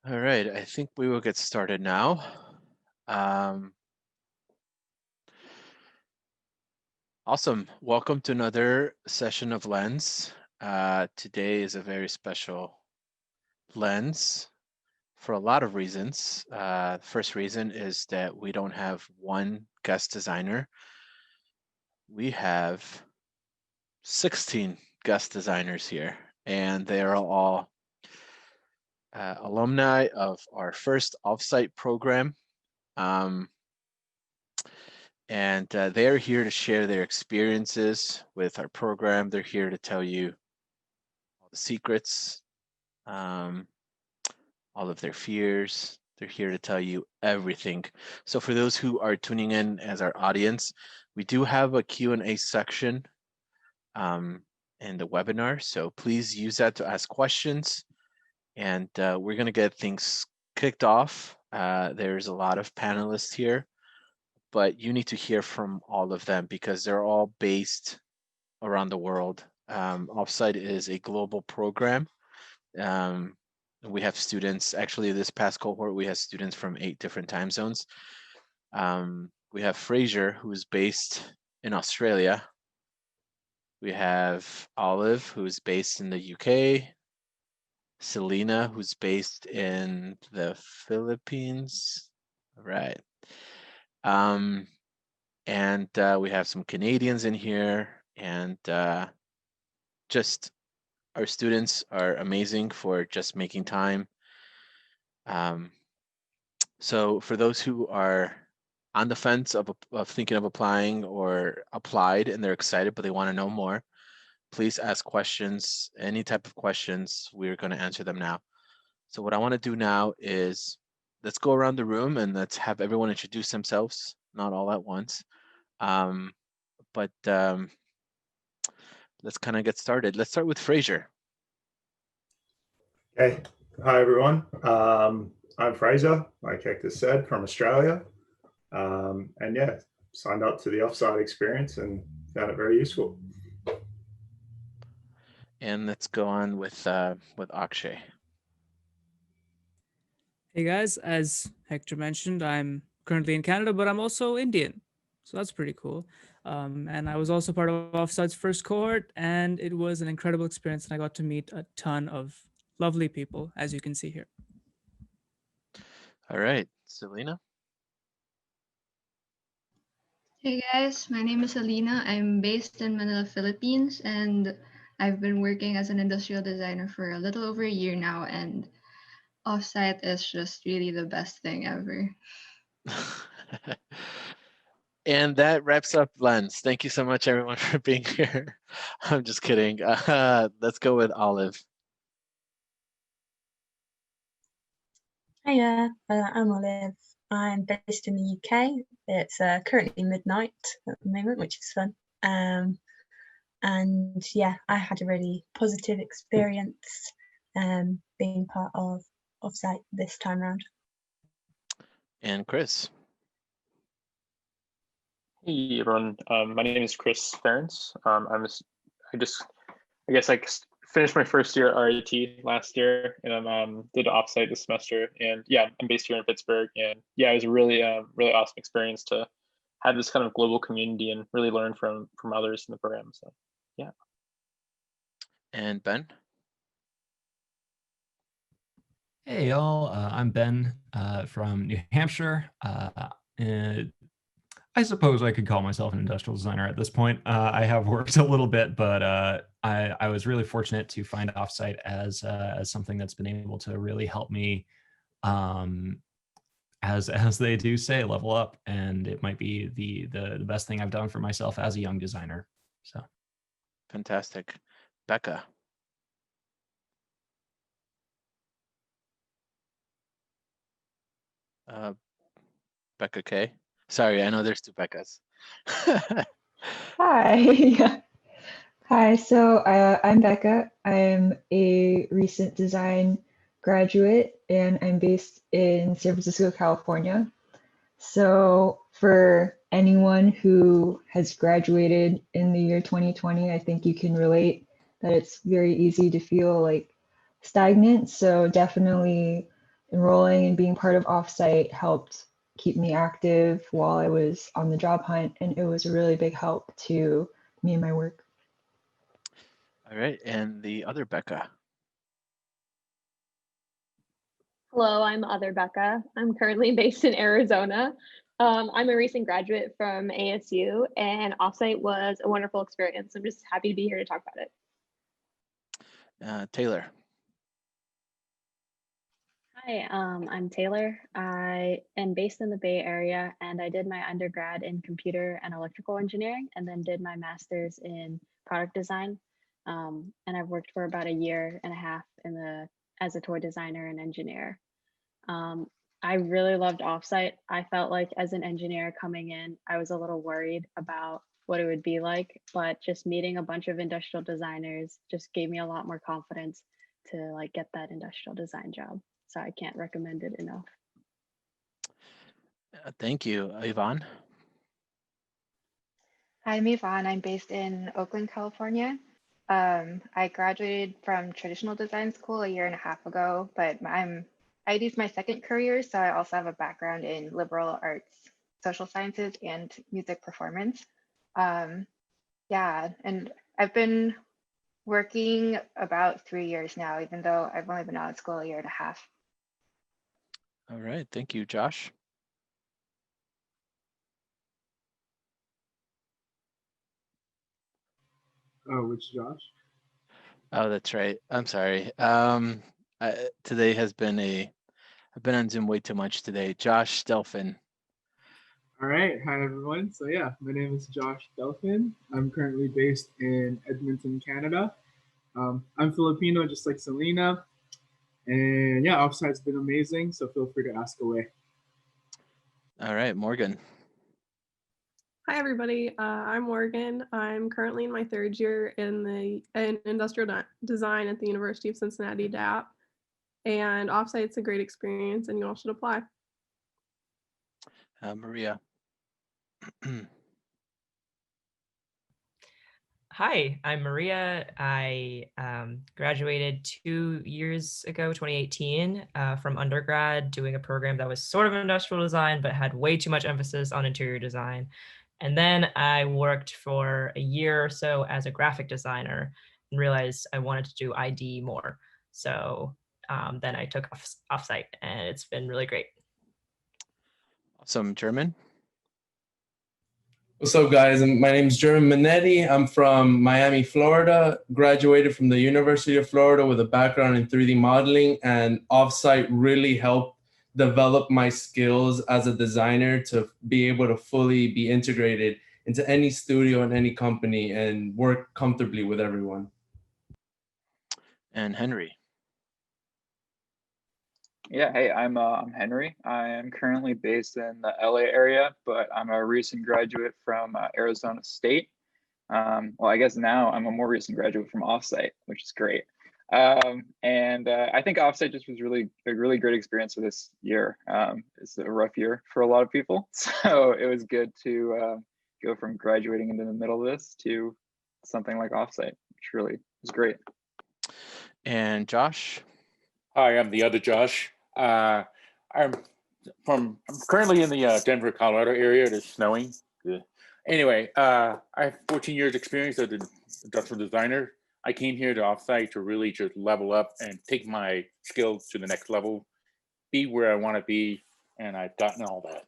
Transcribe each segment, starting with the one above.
All right, I think we will get started now. Awesome. Welcome to another session of Lens. Today is a very special Lens for a lot of reasons. The first reason is that we don't have one guest designer. We have 16 guest designers here, and they are all alumni of our first Offsite program. And they're here to share their experiences with our program. They're here to tell you all the secrets, all of their fears. They're here to tell you everything. So for those who are tuning in as our audience, we do have a Q&A section in the webinar. So please use that to ask questions. And we're going to get things kicked off. There's a lot of panelists here, but you need to hear from all of them because they're all based around the world. Offsite is a global program. We have students, actually this past cohort, we have students from 8 different time zones. We have Reiser, who is based in Australia. We have Olive, who is based in the UK. Selena, who's based in the Philippines. All right. And we have some Canadians in here, and just our students are amazing for just making time. So for those who are on the fence of thinking of applying or applied and they're excited but they want to know more, please ask questions, any type of questions. We're going to answer them now. So what I want to do now is let's go around the room and let's have everyone introduce themselves, not all at once. But let's kind of get started. Let's start with Reiser. Okay. Hi, everyone. I'm Reiser, like Hector said, from Australia. And yeah, signed up to the Offsite experience and found it very useful. And let's go on with Akshay. Hey guys, as Hector mentioned, I'm currently in Canada, but I'm also Indian. So that's pretty cool. And I was also part of Offsite's first cohort, and it was an incredible experience. And I got to meet a ton of lovely people, as you can see here. All right, Selena. Hey guys, my name is Alina. I'm based in Manila, Philippines, and I've been working as an industrial designer for a little over a year now, and Offsite is just really the best thing ever. And that wraps up Lens. Thank you so much, everyone, for being here. I'm just kidding. Let's go with Olive. Hiya, I'm Olive. I'm based in the UK. It's currently midnight at the moment, which is fun. And yeah, I had a really positive experience being part of Offsite this time around. And Chris. Hey everyone, my name is Chris Ferentz. I guess I finished my first year at RIT last year, and I did Offsite this semester. And yeah, I'm based here in Pittsburgh, and yeah, it was a really awesome experience to have this kind of global community and really learn from others in the program. So yeah. And Ben. Hey y'all, I'm Ben from New Hampshire. I suppose I could call myself an industrial designer at this point. I have worked a little bit, but I was really fortunate to find Offsite as something that's been able to really help me, as they do say, level up. And it might be the best thing I've done for myself as a young designer. So, fantastic, Becca. Becca K. Sorry, I know there's 2 Beccas. Hi. Hi, so I'm Becca. I'm a recent design graduate and I'm based in San Francisco, California. So for anyone who has graduated in the year 2020, I think you can relate that it's very easy to feel like stagnant. So definitely enrolling and being part of Offsite helped keep me active while I was on the job hunt, and it was a really big help to me and my work. All right, and the other Becca. Hello, I'm other Becca. I'm currently based in Arizona. I'm a recent graduate from ASU, and Offsite was a wonderful experience. I'm just happy to be here to talk about it. Taylor. Hi, I'm Taylor. I am based in the Bay Area, and I did my undergrad in computer and electrical engineering, and then did my master's in product design. And I've worked for about a year and a half as a toy designer and engineer. I really loved Offsite. I felt like as an engineer coming in, I was a little worried about what it would be like, but just meeting a bunch of industrial designers just gave me a lot more confidence to like get that industrial design job. So I can't recommend it enough. Thank you. Yvonne? Hi, I'm Yvonne. I'm based in Oakland, California. I graduated from traditional design school a year and a half ago, but it is my second career, so I also have a background in liberal arts, social sciences, and music performance. Yeah, and I've been working about 3 years now, even though I've only been out of school a year and a half. All right, thank you. Josh? Oh, which Josh? Oh, that's right. I'm sorry. Today has been I've been on Zoom way too much today. Josh Delphin. All right. Hi, everyone. So yeah, my name is Josh Delphin. I'm currently based in Edmonton, Canada. I'm Filipino, just like Selena. And yeah, Offsite's been amazing, so feel free to ask away. All right, Morgan. Hi, everybody. I'm Morgan. I'm currently in my third year in industrial design at the University of Cincinnati DAP. And Offsite's a great experience, and you all should apply. Maria. Hi, I'm Maria. I graduated 2 years ago, 2018, from undergrad, doing a program that was sort of industrial design, but had way too much emphasis on interior design. And then I worked for a year or so as a graphic designer and realized I wanted to do ID more. So then I took Offsite, and it's been really great. Awesome. German. What's up, guys? My name is German Minetti. I'm from Miami, Florida. Graduated from the University of Florida with a background in 3D modeling, and Offsite really helped develop my skills as a designer to be able to fully be integrated into any studio and any company and work comfortably with everyone. And Henry. Yeah, hey, I'm Henry. I am currently based in the LA area, but I'm a recent graduate from Arizona State. Well, I guess now I'm a more recent graduate from Offsite, which is great. And I think Offsite just was a really great experience for this year. It's a rough year for a lot of people, so it was good to go from graduating into the middle of this to something like Offsite, which really was great. And Josh. Hi, I'm the other Josh. I'm currently in the Denver, Colorado area. It is snowing. Anyway, I have 14 years experience as an industrial designer. I came here to Offsite to really just level up and take my skills to the next level, be where I want to be, and I've gotten all that.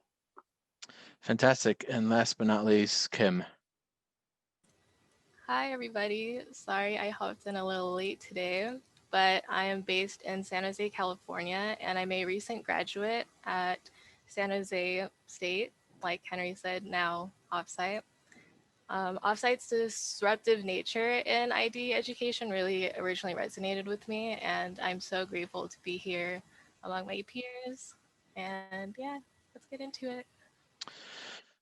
Fantastic. And last but not least, Kim. Hi, everybody. Sorry I hopped in a little late today, but I am based in San Jose, California, and I'm a recent graduate at San Jose State, like Henry said, now Offsite. Offsite's disruptive nature in ID education really originally resonated with me, and I'm so grateful to be here among my peers. And yeah, let's get into it.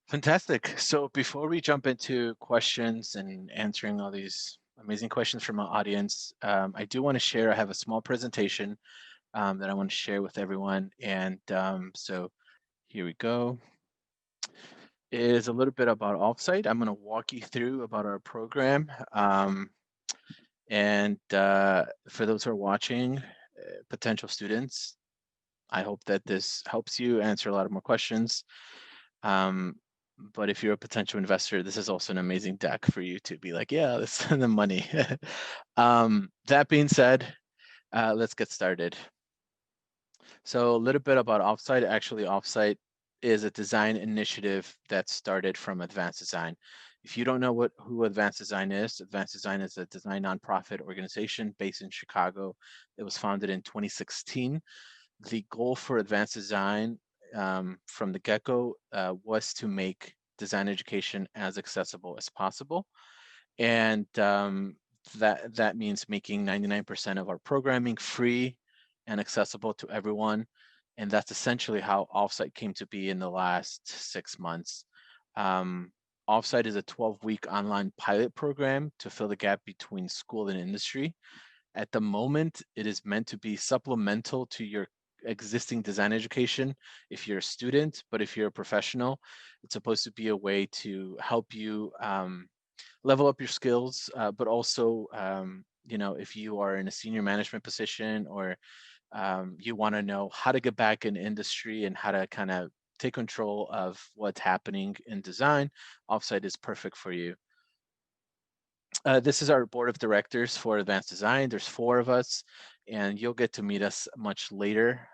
Fantastic. So before we jump into questions and answering all these amazing questions from our audience, I do want to share, I have a small presentation that I want to share with everyone. And so here we go. It is a little bit about Offsite. I'm going to walk you through about our program. And for those who are watching, potential students, I hope that this helps you answer a lot of more questions. But if you're a potential investor, this is also an amazing deck for you to be like, yeah, let's send the money. That being said, let's get started. So a little bit about Offsite. Actually, Offsite is a design initiative that started from Advanced Design. If you don't know who Advanced Design is a design nonprofit organization based in Chicago. It was founded in 2016. The goal for Advanced Design from the get-go was to make design education as accessible as possible. And that means making 99% of our programming free and accessible to everyone. And that's essentially how Offsite came to be in the last 6 months. Offsite is a 12-week online pilot program to fill the gap between school and industry. At the moment, it is meant to be supplemental to your existing design education if you're a student, but if you're a professional, it's supposed to be a way to help you level up your skills, but also, if you are in a senior management position or you want to know how to get back in industry and how to kind of take control of what's happening in design, Offsite is perfect for you. This is our board of directors for Advanced Design. There's 4 of us, and you'll get to meet us much later.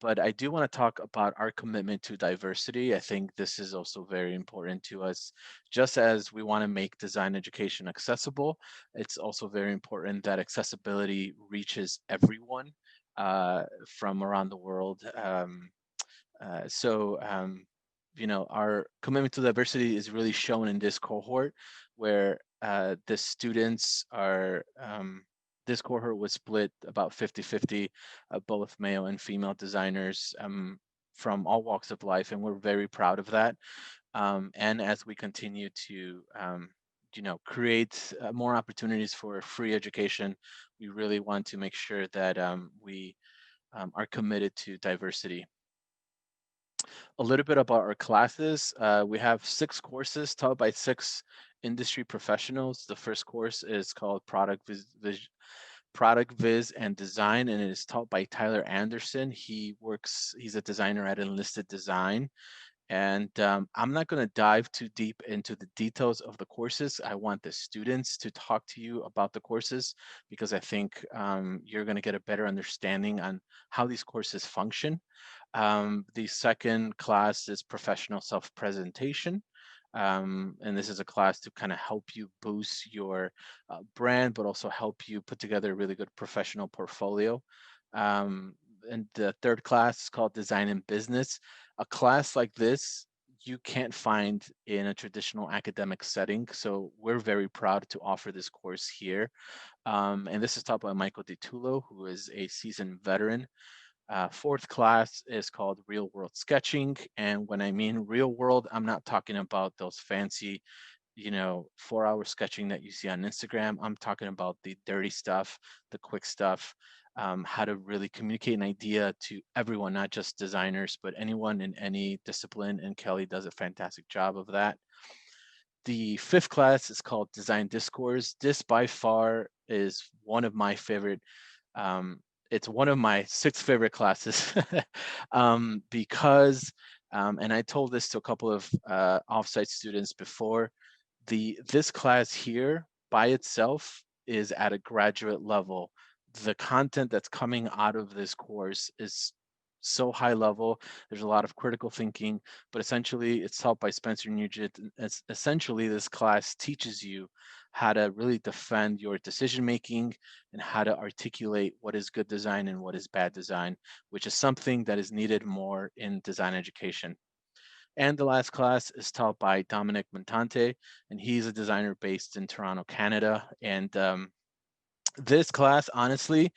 But I do want to talk about our commitment to diversity. I think this is also very important to us. Just as we want to make design education accessible, it's also very important that accessibility reaches everyone from around the world. Our commitment to diversity is really shown in this cohort where the students are, this cohort was split about 50-50, both male and female designers from all walks of life, and we're very proud of that. And as we continue to create more opportunities for free education, we really want to make sure that we are committed to diversity. A little bit about our classes. We have 6 courses taught by 6 industry professionals. The first course is called Product Viz and Design, and it is taught by Tyler Anderson. He's a designer at Enlisted Design. And I'm not going to dive too deep into the details of the courses. I want the students to talk to you about the courses because I think you're going to get a better understanding on how these courses function. The second class is Professional Self-Presentation. And this is a class to kind of help you boost your brand, but also help you put together a really good professional portfolio. And the third class is called Design and Business. A class like this you can't find in a traditional academic setting. So we're very proud to offer this course here. And this is taught by Michael DiTullo, who is a seasoned veteran. Fourth class is called Real World Sketching. And when I mean real world, I'm not talking about those fancy 4-hour sketching that you see on Instagram. I'm talking about the dirty stuff, the quick stuff, how to really communicate an idea to everyone, not just designers, but anyone in any discipline. And Kelly does a fantastic job of that. The fifth class is called Design Discourse. This by far is one of my favorite. It's one of my 6 favorite classes because, and I told this to a couple of offsite students before, this class here by itself is at a graduate level. The content that's coming out of this course is so high level. There's a lot of critical thinking, but essentially it's taught by Spencer Nugent. Essentially, this class teaches you how to really defend your decision making and how to articulate what is good design and what is bad design, which is something that is needed more in design education. And the last class is taught by Dominic Montante, and he's a designer based in Toronto, Canada. And this class, honestly,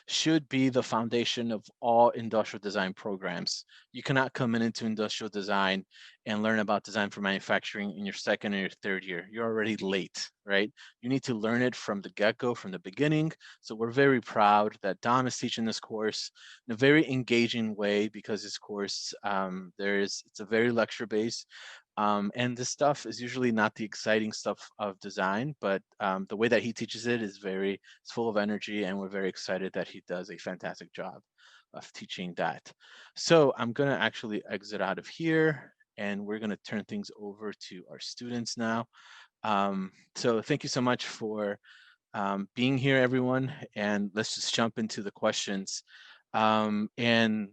should be the foundation of all industrial design programs. You cannot come into industrial design and learn about design for manufacturing in your second or your third year. You're already late, right? You need to learn it from the get-go, from the beginning. So we're very proud that Dom is teaching this course in a very engaging way because this course, it's a very lecture-based. And this stuff is usually not the exciting stuff of design, but the way that he teaches it is it's full of energy, and we're very excited that he does a fantastic job. of teaching that. So I'm going to actually exit out of here, and we're going to turn things over to our students now. So thank you so much for being here, everyone, and let's just jump into the questions. And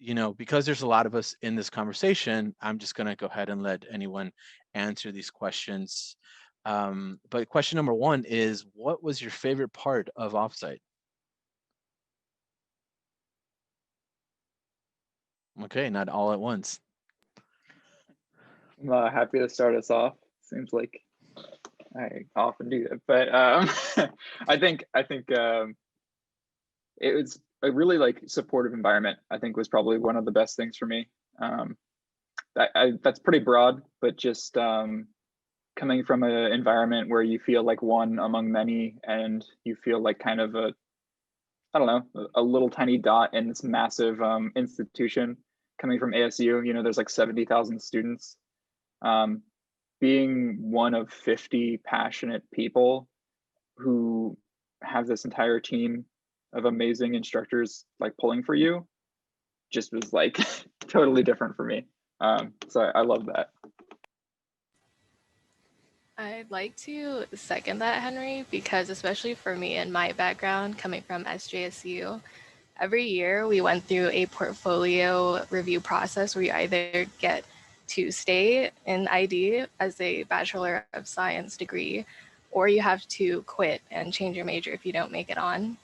you know, because there's a lot of us in this conversation, I'm just going to go ahead and let anyone answer these questions. But question number one is, what was your favorite part of Offsite? Okay, not all at once. I'm happy to start us off. Seems like I often do that, but I think it was a really like supportive environment. I think was probably one of the best things for me. That's pretty broad, but just coming from an environment where you feel like one among many, and you feel like kind of a, I don't know, a little tiny dot in this massive institution. Coming from ASU, you know, there's like 70,000 students. Being one of 50 passionate people who have this entire team of amazing instructors like pulling for you just was like totally different for me. So I love that. I'd like to second that, Henry, because especially for me and my background coming from SJSU, every year we went through a portfolio review process where you either get to stay in ID as a Bachelor of Science degree, or you have to quit and change your major if you don't make it on.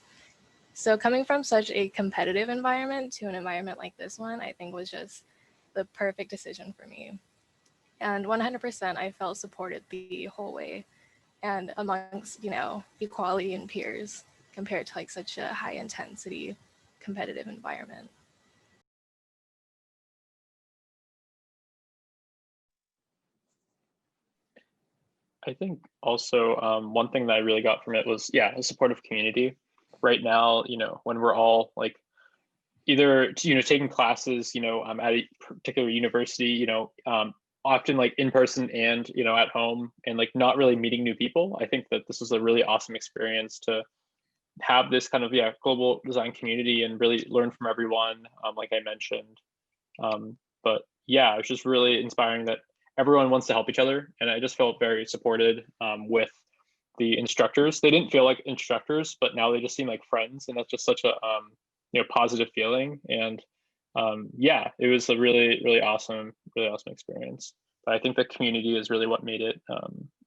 So coming from such a competitive environment to an environment like this one, I think was just the perfect decision for me. And 100% I felt supported the whole way, and amongst, you know, equality and peers compared to like such a high intensity competitive environment. I think also one thing that I really got from it was, yeah, a supportive community. Right now, you know, when we're all like either, you know, taking classes, you know, at a particular university, you know, often like in person and, you know, at home, and like not really meeting new people. I think that this was a really awesome experience to have this kind of, yeah, global design community and really learn from everyone, like I mentioned. But yeah, it was just really inspiring that everyone wants to help each other. And I just felt very supported with the instructors. They didn't feel like instructors, but now they just seem like friends. And that's just such a, you know, positive feeling. And yeah, it was a really, really awesome experience. But I think the community is really what made it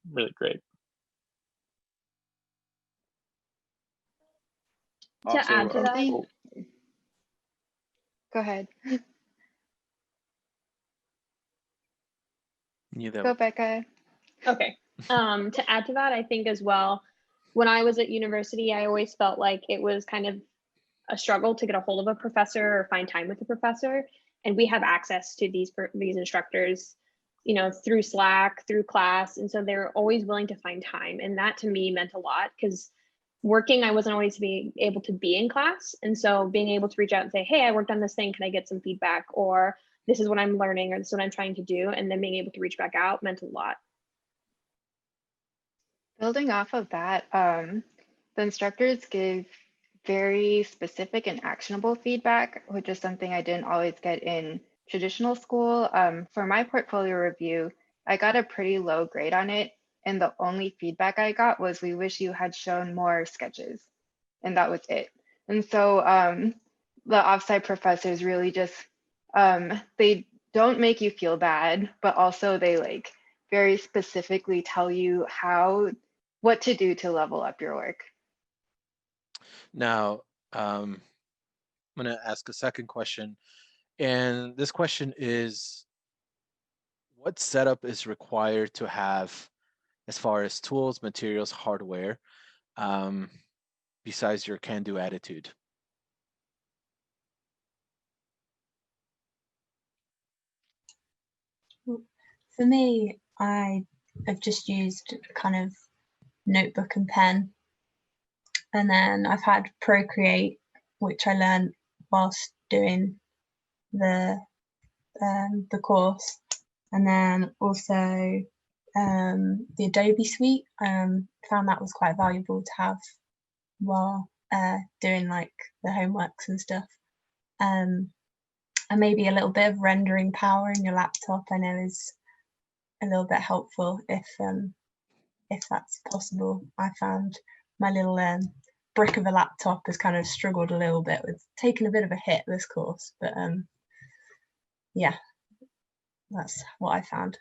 really great. To add to that, go ahead. Go, Becca. Okay. To add to that, I think as well, when I was at university, I always felt like it was kind of a struggle to get a hold of a professor or find time with a professor. And we have access to these instructors, you know, through Slack, through class. And so they're always willing to find time. And that to me meant a lot, because working, I wasn't always able to be in class. And so being able to reach out and say, hey, I worked on this thing, can I get some feedback? Or this is what I'm learning, or this is what I'm trying to do. And then being able to reach back out meant a lot. Building off of that, the instructors give very specific and actionable feedback, which is something I didn't always get in traditional school. For my portfolio review, I got a pretty low grade on it. And the only feedback I got was, we wish you had shown more sketches. And that was it. And so the offsite professors really just, they don't make you feel bad, but also they like very specifically tell you what to do to level up your work. Now, I'm going to ask a second question. And this question is, what setup is required to have as far as tools, materials, hardware, besides your can-do attitude? For me, I have just used kind of notebook and pen. And then I've had Procreate, which I learned whilst doing the course. And then also the Adobe suite, found that was quite valuable to have while doing like the homeworks and stuff. And maybe a little bit of rendering power in your laptop, I know, is a little bit helpful if that's possible. I found my little brick of a laptop has kind of struggled a little bit with taking a bit of a hit this course, but yeah, that's what I found.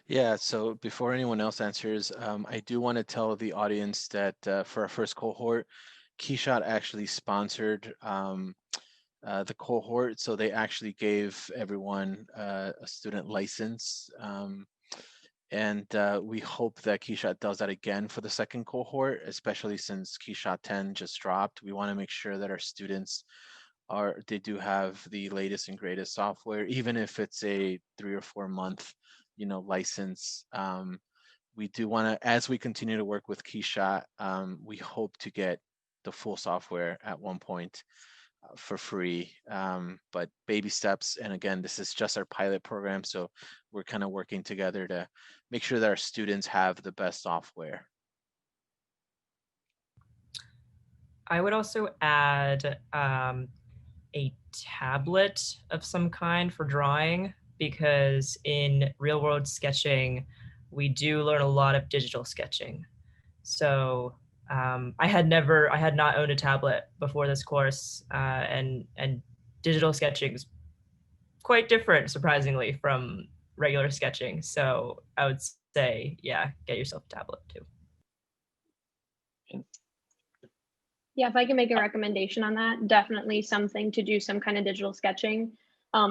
Yeah, so before anyone else answers, I do want to tell the audience that for our first cohort, Keyshot actually sponsored the cohort, so they actually gave everyone a student license. And we hope that Keyshot does that again for the second cohort, especially since Keyshot 10 just dropped. We want to make sure that our students they do have the latest and greatest software, even if it's a 3 or 4 month, license. We do want to, as we continue to work with Keyshot, we hope to get the full software at one point for free, but baby steps. And again, this is just our pilot program, so we're kind of working together to make sure that our students have the best software. I would also add a tablet of some kind for drawing, because in real world sketching, we do learn a lot of digital sketching. So I had not owned a tablet before this course, and digital sketching is quite different, surprisingly, from regular sketching. So I would say, yeah, get yourself a tablet too. Yeah, if I can make a recommendation on that, definitely something to do some kind of digital sketching.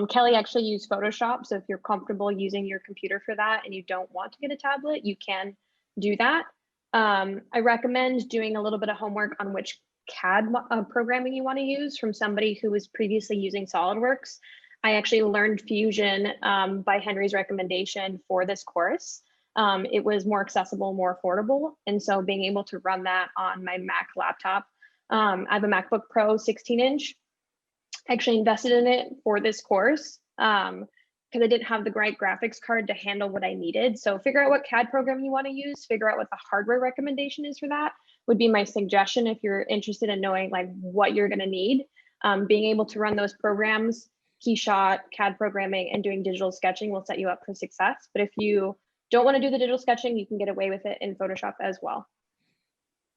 Kelly actually used Photoshop, so if you're comfortable using your computer for that and you don't want to get a tablet, you can do that. I recommend doing a little bit of homework on which CAD programming you want to use from somebody who was previously using SolidWorks. I actually learned Fusion by Henry's recommendation for this course. It was more accessible, more affordable, and so being able to run that on my Mac laptop. I have a MacBook Pro 16-inch. I actually invested in it for this course because I didn't have the right graphics card to handle what I needed. So figure out what CAD program you want to use, figure out what the hardware recommendation is for that would be my suggestion if you're interested in knowing like what you're going to need. Being able to run those programs, Keyshot, CAD programming, and doing digital sketching will set you up for success. But if you don't want to do the digital sketching, you can get away with it in Photoshop as well.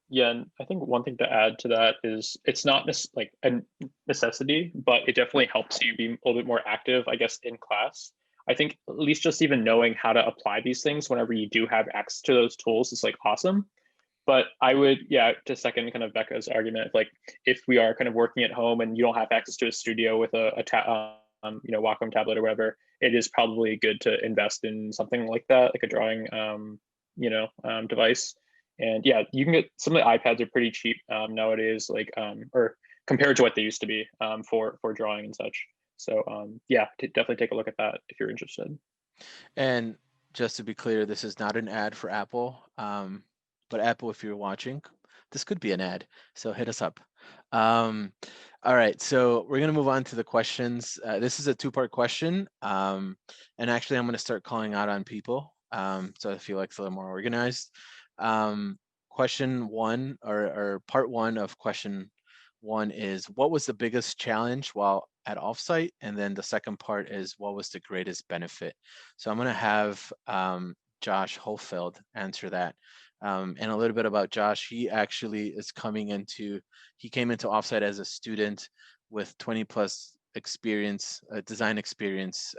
Yeah, and I think one thing to add to that is it's not like a necessity, but it definitely helps you be a little bit more active, I guess, in class. I think at least just even knowing how to apply these things whenever you do have access to those tools is like awesome. But I would, yeah, to second kind of Becca's argument, like if we are kind of working at home and you don't have access to a studio with a Wacom tablet or whatever, it is probably good to invest in something like that, like a drawing, device. And yeah, you can get some of the iPads are pretty cheap nowadays, like or compared to what they used to be for drawing and such. So yeah, definitely take a look at that if you're interested. And just to be clear, this is not an ad for Apple, but Apple, if you're watching, this could be an ad. So hit us up. All right, so we're gonna move on to the questions. This is a two-part question, and actually I'm gonna start calling out on people, so I feel like it's a little more organized. Question one, or part one of question one is, what was the biggest challenge while at Offsite? And then the second part is, what was the greatest benefit? So I'm going to have Josh Hofeld answer that. And a little bit about Josh. He actually is he came into Offsite as a student with 20 plus experience, design experience.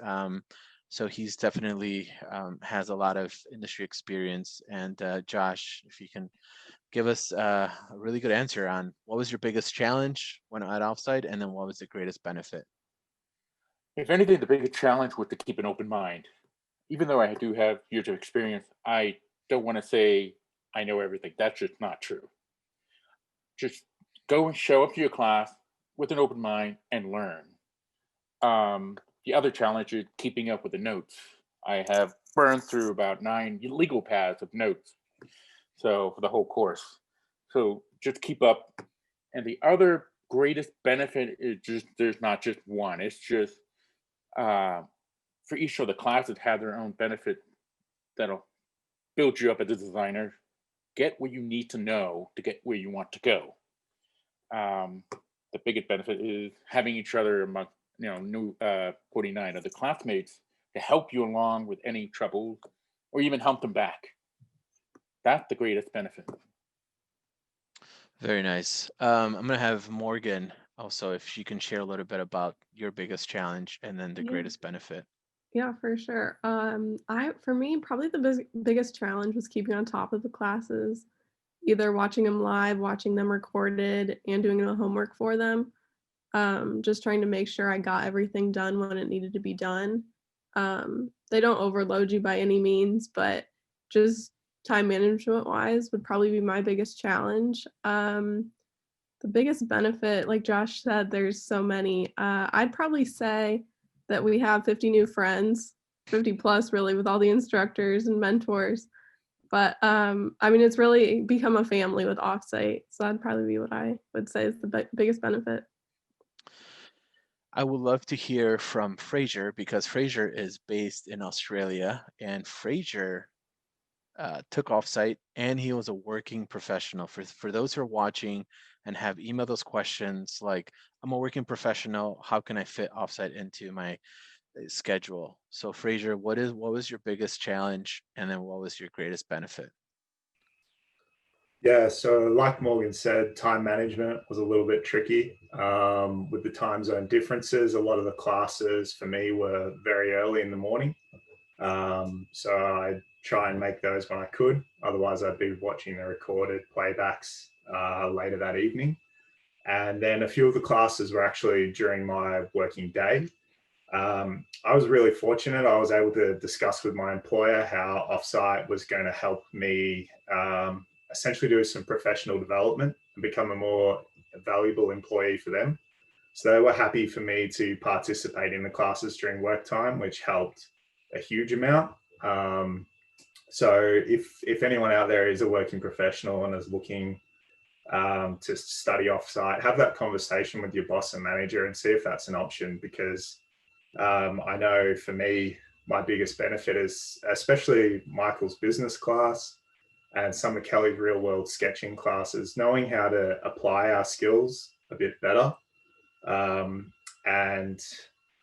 So he's definitely has a lot of industry experience. And Josh, if you can give us a really good answer on what was your biggest challenge when at Offsite, and then what was the greatest benefit? If anything, the biggest challenge was to keep an open mind. Even though I do have years of experience, I don't want to say I know everything. That's just not true. Just go and show up to your class with an open mind and learn. The other challenge is keeping up with the notes. I have burned through about 9 legal paths of notes, so for the whole course. So just keep up. And the other greatest benefit is just there's not just one. It's just for each of the classes have their own benefit that'll build you up as a designer. Get what you need to know to get where you want to go. the biggest benefit is having each other among, new 49 other classmates to help you along with any troubles or even help them back. That's the greatest benefit. Very nice. I'm going to have Morgan also, if she can share a little bit about your biggest challenge and then the Yeah. greatest benefit. Yeah, for sure. For me, probably the biggest challenge was keeping on top of the classes, either watching them live, watching them recorded, and doing the homework for them. Just trying to make sure I got everything done when it needed to be done. They don't overload you by any means, but just time management wise would probably be my biggest challenge. The biggest benefit, like Josh said, there's so many. I'd probably say that we have 50 new friends, 50 plus really, with all the instructors and mentors. But it's really become a family with Offsite. So that'd probably be what I would say is the biggest benefit. I would love to hear from Fraser, because Fraser is based in Australia, and Fraser took Offsite and he was a working professional. For those who are watching and have emailed those questions like, I'm a working professional, how can I fit Offsite into my schedule? So Fraser, what was your biggest challenge, and then what was your greatest benefit? Yeah, so like Morgan said, time management was a little bit tricky with the time zone differences. A lot of the classes for me were very early in the morning. So I'd try and make those when I could. Otherwise, I'd be watching the recorded playbacks later that evening. And then a few of the classes were actually during my working day. I was really fortunate. I was able to discuss with my employer how Offsite was going to help me essentially do some professional development and become a more valuable employee for them. So they were happy for me to participate in the classes during work time, which helped a huge amount. So if anyone out there is a working professional and is looking to study Offsite, have that conversation with your boss and manager and see if that's an option, because I know for me, my biggest benefit is especially Michael's business class and some of Kelly's real world sketching classes, knowing how to apply our skills a bit better and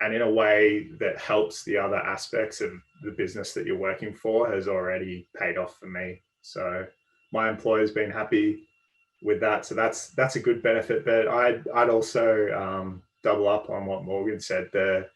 in a way that helps the other aspects of the business that you're working for has already paid off for me. So my employer's been happy with that. So that's a good benefit. But I'd also double up on what Morgan said. The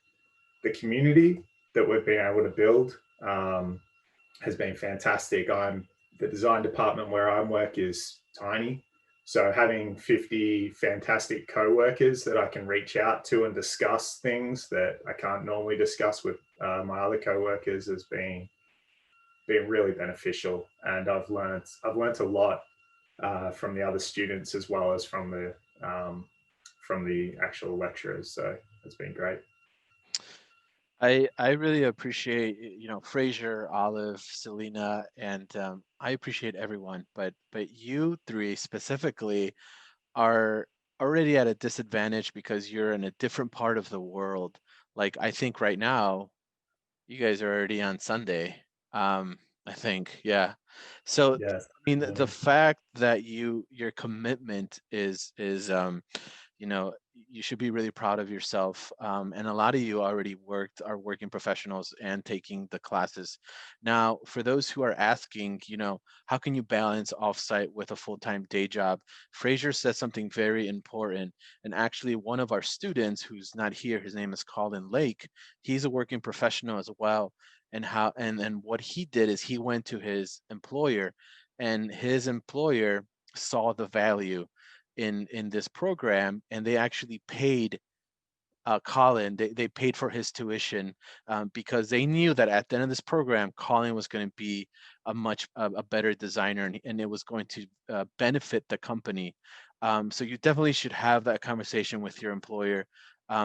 community that we've been able to build has been fantastic. The design department where I work is tiny. So having 50 fantastic co-workers that I can reach out to and discuss things that I can't normally discuss with my other co-workers has been really beneficial. And I've learned a lot from the other students as well as from the actual lecturers. So it's been great. I really appreciate, Fraser, Olive, Selena, and I appreciate everyone, but you three specifically are already at a disadvantage because you're in a different part of the world. Like, I think right now you guys are already on Sunday. I think, yeah. So yes, I mean, the fact that your commitment is you should be really proud of yourself. And a lot of you already are working professionals and taking the classes. Now, for those who are asking, how can you balance Offsite with a full-time day job? Fraser said something very important. And actually, one of our students who's not here, his name is Colin Lake, he's a working professional as well. And what he did is he went to his employer, and his employer saw the value in this program, and they actually paid Colin. They paid for his tuition because they knew that at the end of this program, Colin was going to be a better designer, and it was going to benefit the company. So you definitely should have that conversation with your employer.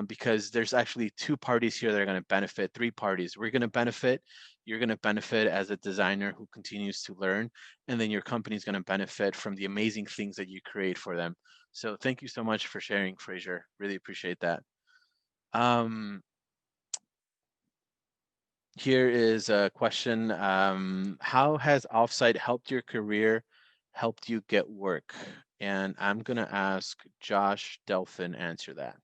Because there's actually two parties here that are going to benefit, three parties. We're going to benefit, you're going to benefit as a designer who continues to learn, and then your company is going to benefit from the amazing things that you create for them. So thank you so much for sharing, Fraser. Really appreciate that. Here is a question. How has Offsite helped your career, helped you get work? And I'm going to ask Josh Delphin answer that.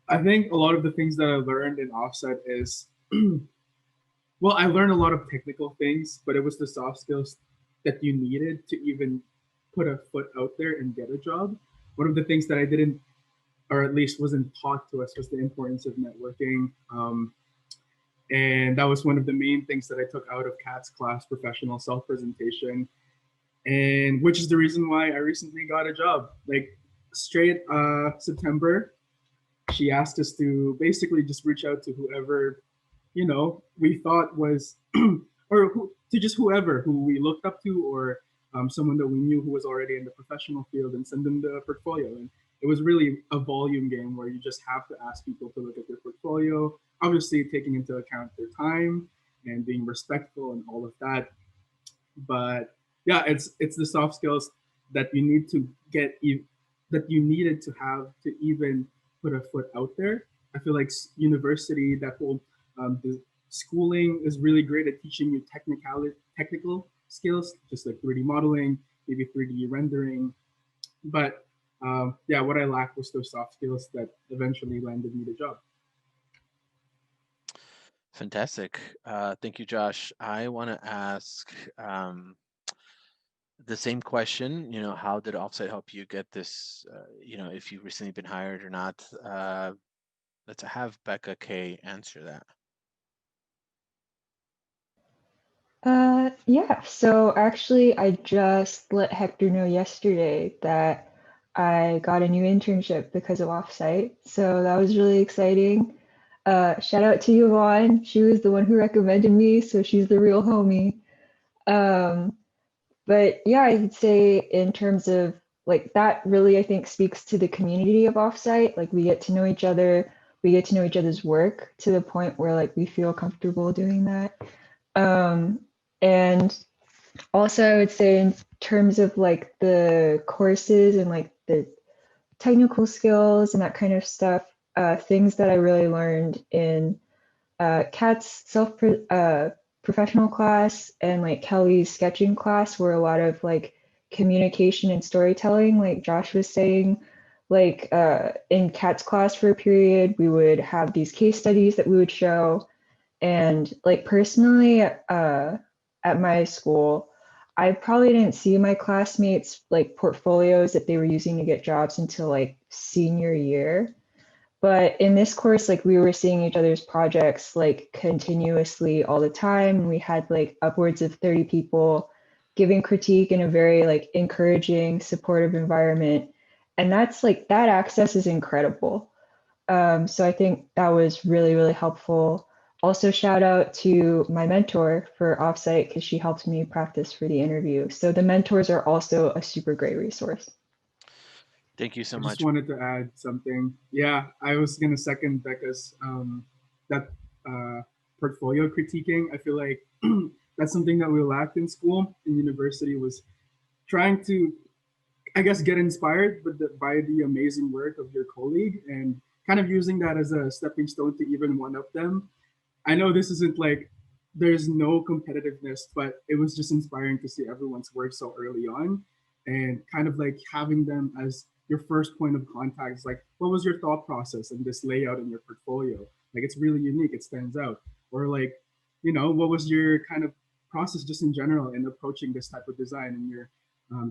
I think a lot of the things that I learned in Offsite is, well, I learned a lot of technical things, but it was the soft skills that you needed to even put a foot out there and get a job. One of the things that I didn't, or at least wasn't taught to us, was the importance of networking. And that was one of the main things that I took out of Kat's class, professional self-presentation, and which is the reason why I recently got a job. Like straight September, she asked us to basically just reach out to whoever, you know, we thought was, or to just whoever who we looked up to, or someone that we knew who was already in the professional field, and send them the portfolio. And it was really a volume game where you just have to ask people to look at their portfolio, obviously taking into account their time and being respectful and all of that. But yeah, it's the soft skills that you need to get, that you needed to have to even put a foot out there. I feel like university, that whole the schooling is really great at teaching you technical skills, just like 3D modeling, maybe 3D rendering. But yeah, what I lacked was those soft skills that eventually landed me the job. Fantastic. Thank you, Josh. I want to ask the same question, how did Offsite help you get this, if you've recently been hired or not? Let's have Becca K answer that. Yeah, so actually I just let Hector know yesterday that I got a new internship because of Offsite. So that was really exciting. Shout out to Yvonne. She was the one who recommended me, so she's the real homie. But yeah, I'd say in terms of like that really, I think speaks to the community of Offsite. Like we get to know each other, we get to know each other's work to the point where like we feel comfortable doing that. And also I would say in terms of like the courses and like the technical skills and that kind of stuff, things that I really learned in Kat's professional class and like Kelly's sketching class were a lot of like communication and storytelling, like Josh was saying. Like in Kat's class for a period, we would have these case studies that we would show. And like personally, at my school, I probably didn't see my classmates like portfolios that they were using to get jobs until like senior year. But in this course, like we were seeing each other's projects like continuously all the time. We had like upwards of 30 people giving critique in a very like encouraging, supportive environment. And that's like that access is incredible. So I think that was really, really helpful. Also, shout out to my mentor for Offsite because she helped me practice for the interview. So the mentors are also a super great resource. Thank you so I much. just wanted to add something. Yeah, I was gonna second Becca's that portfolio critiquing. I feel like that's something that we lacked in school. In university was trying to, I guess, get inspired by the amazing work of your colleague and kind of using that as a stepping stone to even one up them. I know this isn't like there's no competitiveness, but it was just inspiring to see everyone's work so early on and kind of like having them as your first point of contact. It's like, what was your thought process in this layout in your portfolio? Like, it's really unique, it stands out. Or like, what was your kind of process just in general in approaching this type of design in your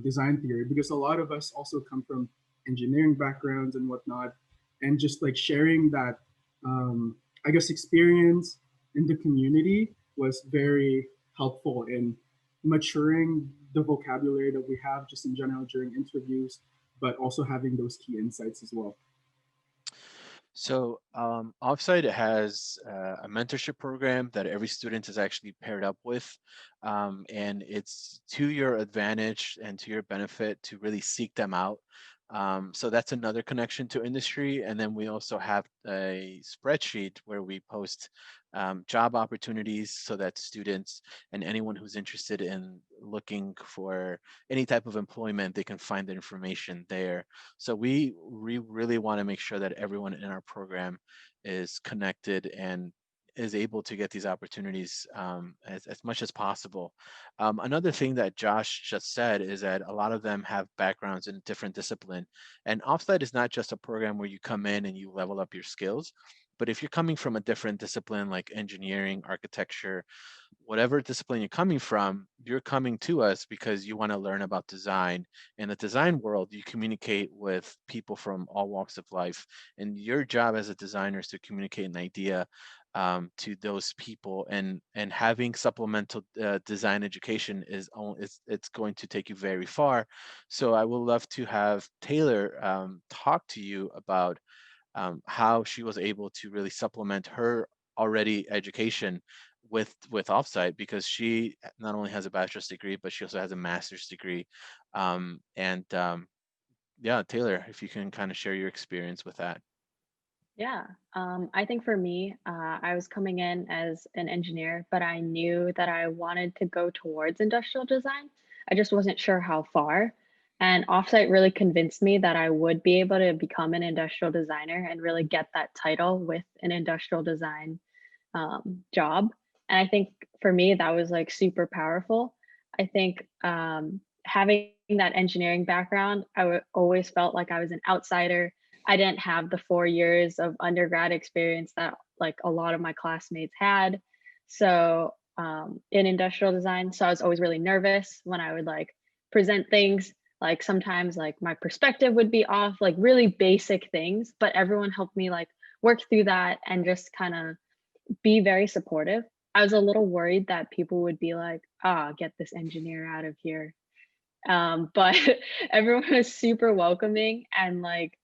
design theory? Because a lot of us also come from engineering backgrounds and whatnot, and just like sharing that, I guess, experience in the community was very helpful in maturing the vocabulary that we have just in general during interviews, but also having those key insights as well. So Offsite has a mentorship program that every student is actually paired up with. And it's to your advantage and to your benefit to really seek them out. So that's another connection to industry. And then we also have a spreadsheet where we post job opportunities so that students and anyone who's interested in looking for any type of employment, they can find the information there. So we really want to make sure that everyone in our program is connected and is able to get these opportunities as much as possible. Another thing that Josh just said is that a lot of them have backgrounds in different discipline, and Offsite is not just a program where you come in and you level up your skills, but if you're coming from a different discipline like engineering, architecture, whatever discipline you're coming from, you're coming to us because you want to learn about design. In the design world, you communicate with people from all walks of life, and your job as a designer is to communicate an idea to those people. And having supplemental design education it's going to take you very far. So I would love to have Taylor talk to you about how she was able to really supplement her already education with Offsite, because she not only has a bachelor's degree, but she also has a master's degree. Yeah, Taylor, if you can kind of share your experience with that. Yeah, I think for me, I was coming in as an engineer, but I knew that I wanted to go towards industrial design. I just wasn't sure how far. And Offsite really convinced me that I would be able to become an industrial designer and really get that title with an industrial design job. And I think for me, that was like super powerful. I think having that engineering background, always felt like I was an outsider. I didn't have the 4 years of undergrad experience that like a lot of my classmates had. So in industrial design, so I was always really nervous when I would like present things. Like sometimes like my perspective would be off, like really basic things, but everyone helped me like work through that and just kind of be very supportive. I was a little worried that people would be like, get this engineer out of here. But everyone was super welcoming and like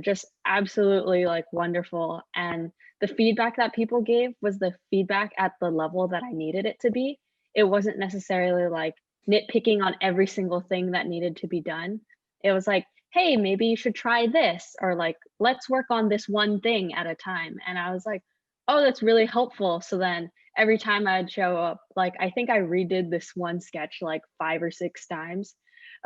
just absolutely like wonderful. And the feedback that people gave was the feedback at the level that I needed it to be. It wasn't necessarily like nitpicking on every single thing that needed to be done. It was like, hey, maybe you should try this, or like, let's work on this one thing at a time. And I was like, oh, that's really helpful. So then every time I'd show up, like, I think I redid this one sketch like 5 or 6 times.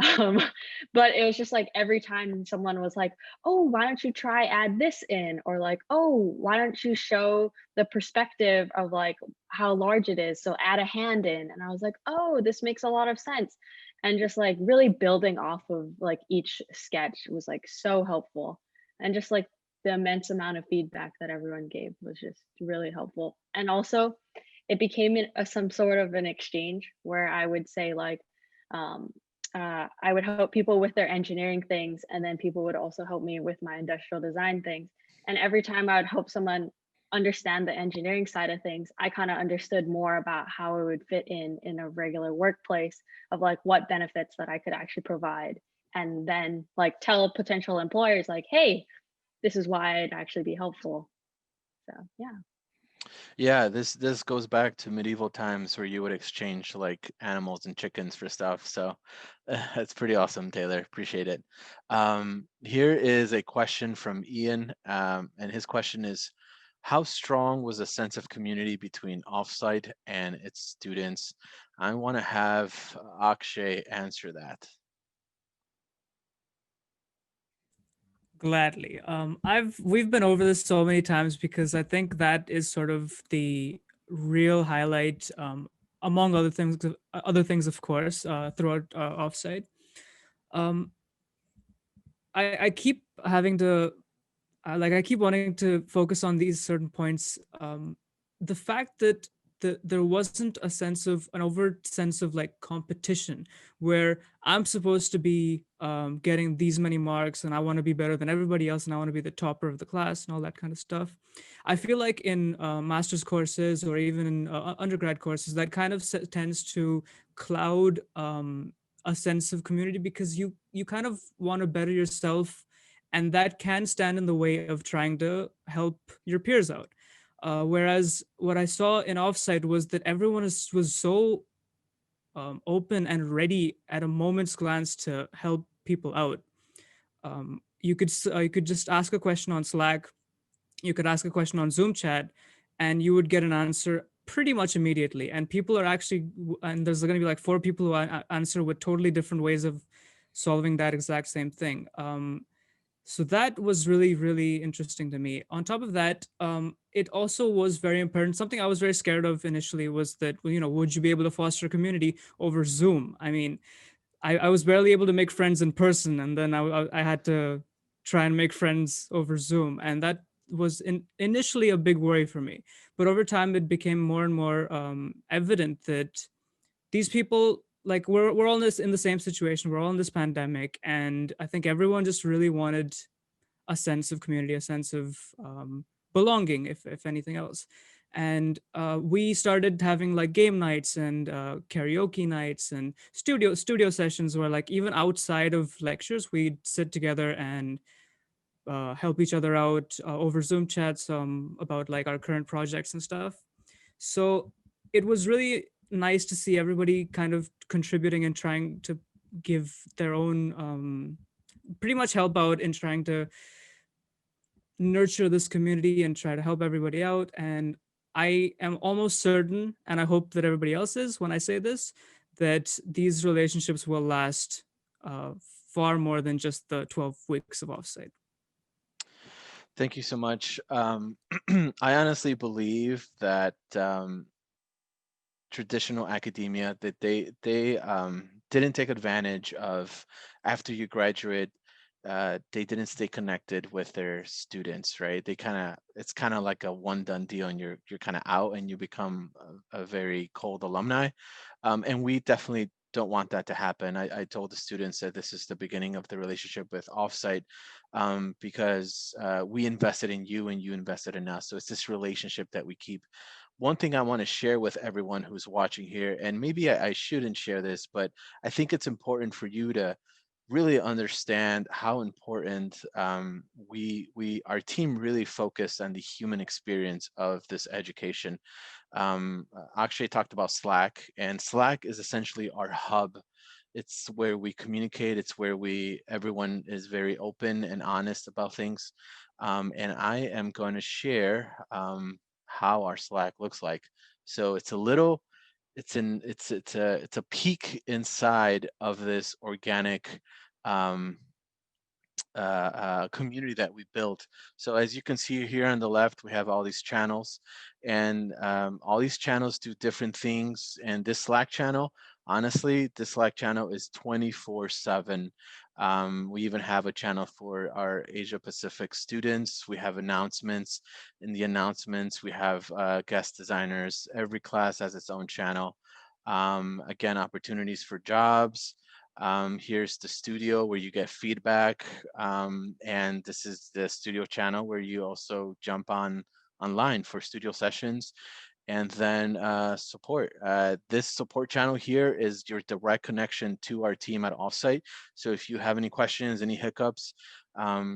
But it was just like every time someone was like, oh, why don't you try add this in? Or like, oh, why don't you show the perspective of like how large it is? So add a hand in. And I was like, oh, this makes a lot of sense. And just like really building off of like each sketch was like so helpful. And just like the immense amount of feedback that everyone gave was just really helpful. And also it became some sort of an exchange where I would say like, I would help people with their engineering things, and then people would also help me with my industrial design things. And every time I would help someone understand the engineering side of things, I kind of understood more about how it would fit in a regular workplace, of like what benefits that I could actually provide, and then like tell potential employers like, hey, this is why it'd actually be helpful. So yeah. Yeah, this goes back to medieval times where you would exchange like animals and chickens for stuff. So that's pretty awesome, Taylor. Appreciate it. Here is a question from Ian, and his question is, how strong was the sense of community between Offsite and its students? I want to have Akshay answer that. Gladly. We've been over this so many times because I think that is sort of the real highlight, among other things, of course, throughout Offsite. I keep having to, I keep wanting to focus on these certain points. The fact that there wasn't an overt sense of like competition where I'm supposed to be getting these many marks and I want to be better than everybody else and I want to be the topper of the class and all that kind of stuff. I feel like in master's courses or even in undergrad courses, that kind of tends to cloud a sense of community, because you kind of want to better yourself, and that can stand in the way of trying to help your peers out. Whereas what I saw in Offsite was that everyone was so open and ready at a moment's glance to help people out. You could just ask a question on Slack, you could ask a question on Zoom chat, and you would get an answer pretty much immediately. And people are actually, and there's going to be like 4 people who answer with totally different ways of solving that exact same thing. So that was really, really interesting to me. On top of that, it also was very important. Something I was very scared of initially was that, would you be able to foster a community over Zoom? I mean, I was barely able to make friends in person, and then I had to try and make friends over Zoom, and that was initially a big worry for me. But over time, it became more and more evident that these people, like, we're all in the same situation. We're all in this pandemic, and I think everyone just really wanted a sense of community, a sense of belonging, if anything else. And we started having like game nights and karaoke nights and studio sessions where, like, even outside of lectures, we'd sit together and help each other out over Zoom chats about like our current projects and stuff. So it was really nice to see everybody kind of contributing and trying to give their own, pretty much help out in trying to nurture this community and try to help everybody out. And I am almost certain, and I hope that everybody else is when I say this, that these relationships will last far more than just the 12 weeks of offsite. Thank you so much. I honestly believe that traditional academia, that they didn't take advantage of, after you graduate, they didn't stay connected with their students, right? It's kind of like a one done deal, and you're kind of out and you become a very cold alumni. And we definitely don't want that to happen. I told the students that this is the beginning of the relationship with Offsite, because we invested in you and you invested in us. So it's this relationship that we keep. One thing I want to share with everyone who's watching here, and maybe I shouldn't share this, but I think it's important for you to really understand how important our team really focused on the human experience of this education. Akshay talked about Slack, and Slack is essentially our hub. It's where we communicate. It's where everyone is very open and honest about things. And I am going to share how our Slack looks like. So it's a peek inside of this organic community that we built. So as you can see here on the left, we have all these channels, and all these channels do different things. And this Slack channel, honestly, this Slack channel is 24/7. We even have a channel for our Asia Pacific students. We have announcements. In the announcements, we have guest designers. Every class has its own channel. Again, opportunities for jobs. Here's the studio where you get feedback. And this is the studio channel where you also jump online for studio sessions. And then support. This support channel here is your direct connection to our team at Offsite. So if you have any questions, any hiccups,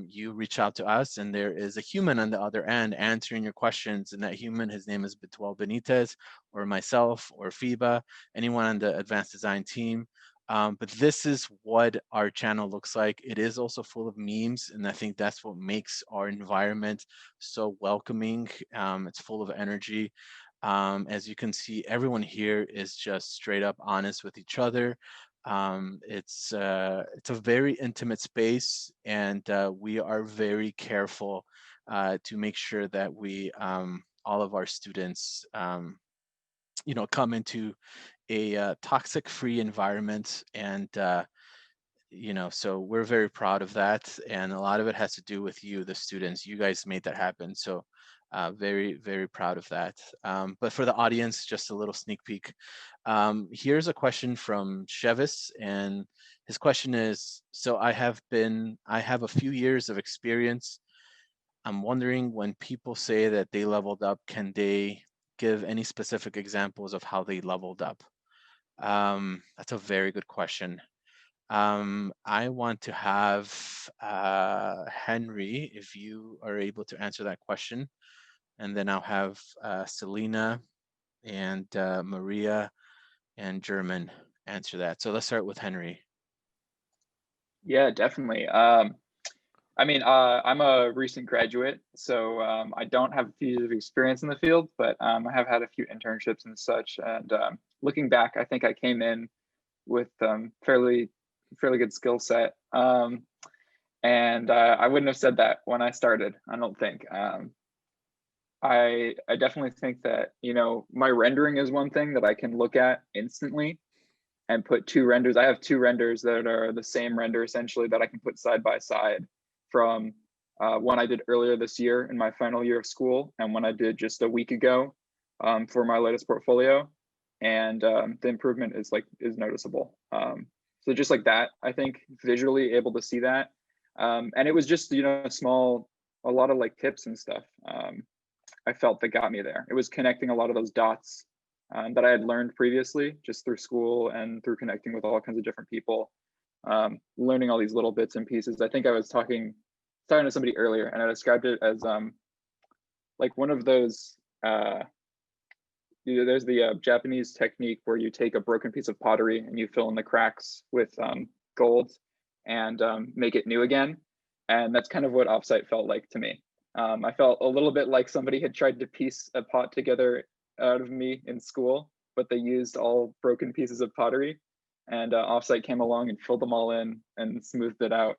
you reach out to us, and there is a human on the other end answering your questions. And that human, his name is Betuel Benitez, or myself, or FIBA, anyone on the advanced design team. But this is what our channel looks like. It is also full of memes, and I think that's what makes our environment so welcoming. It's full of energy. As you can see, everyone here is just straight up honest with each other. It's a very intimate space, and we are very careful to make sure that all of our students, come into a toxic-free environment. And so we're very proud of that, and a lot of it has to do with you, the students. You guys made that happen, so very, very proud of that. But for the audience, just a little sneak peek. Here's a question from Chevis, and his question is, so I have a few years of experience. I'm wondering, when people say that they leveled up, can they give any specific examples of how they leveled up? That's a very good question. I want to have Henry, if you are able to answer that question, and then I'll have Selena and Maria and German answer that. So let's start with Henry. Yeah, definitely. I'm a recent graduate, so I don't have a few years of experience in the field, but I have had a few internships and such. And looking back, I think I came in with fairly good skill set. And I wouldn't have said that when I started, I don't think. I definitely think that, you know, my rendering is one thing that I can look at instantly and put two renders. I have two renders that are the same render essentially that I can put side by side from one I did earlier this year in my final year of school and one I did just a week ago for my latest portfolio. And the improvement is noticeable. So just like that, I think visually able to see that. And it was just, you know, a lot of like tips and stuff I felt that got me there. It was connecting a lot of those dots that I had learned previously just through school and through connecting with all kinds of different people, learning all these little bits and pieces. I think I was talking to somebody earlier and I described it as like one of those, there's the Japanese technique where you take a broken piece of pottery and you fill in the cracks with gold and make it new again. And that's kind of what Offsite felt like to me. I felt a little bit like somebody had tried to piece a pot together out of me in school, but they used all broken pieces of pottery, and Offsite came along and filled them all in and smoothed it out.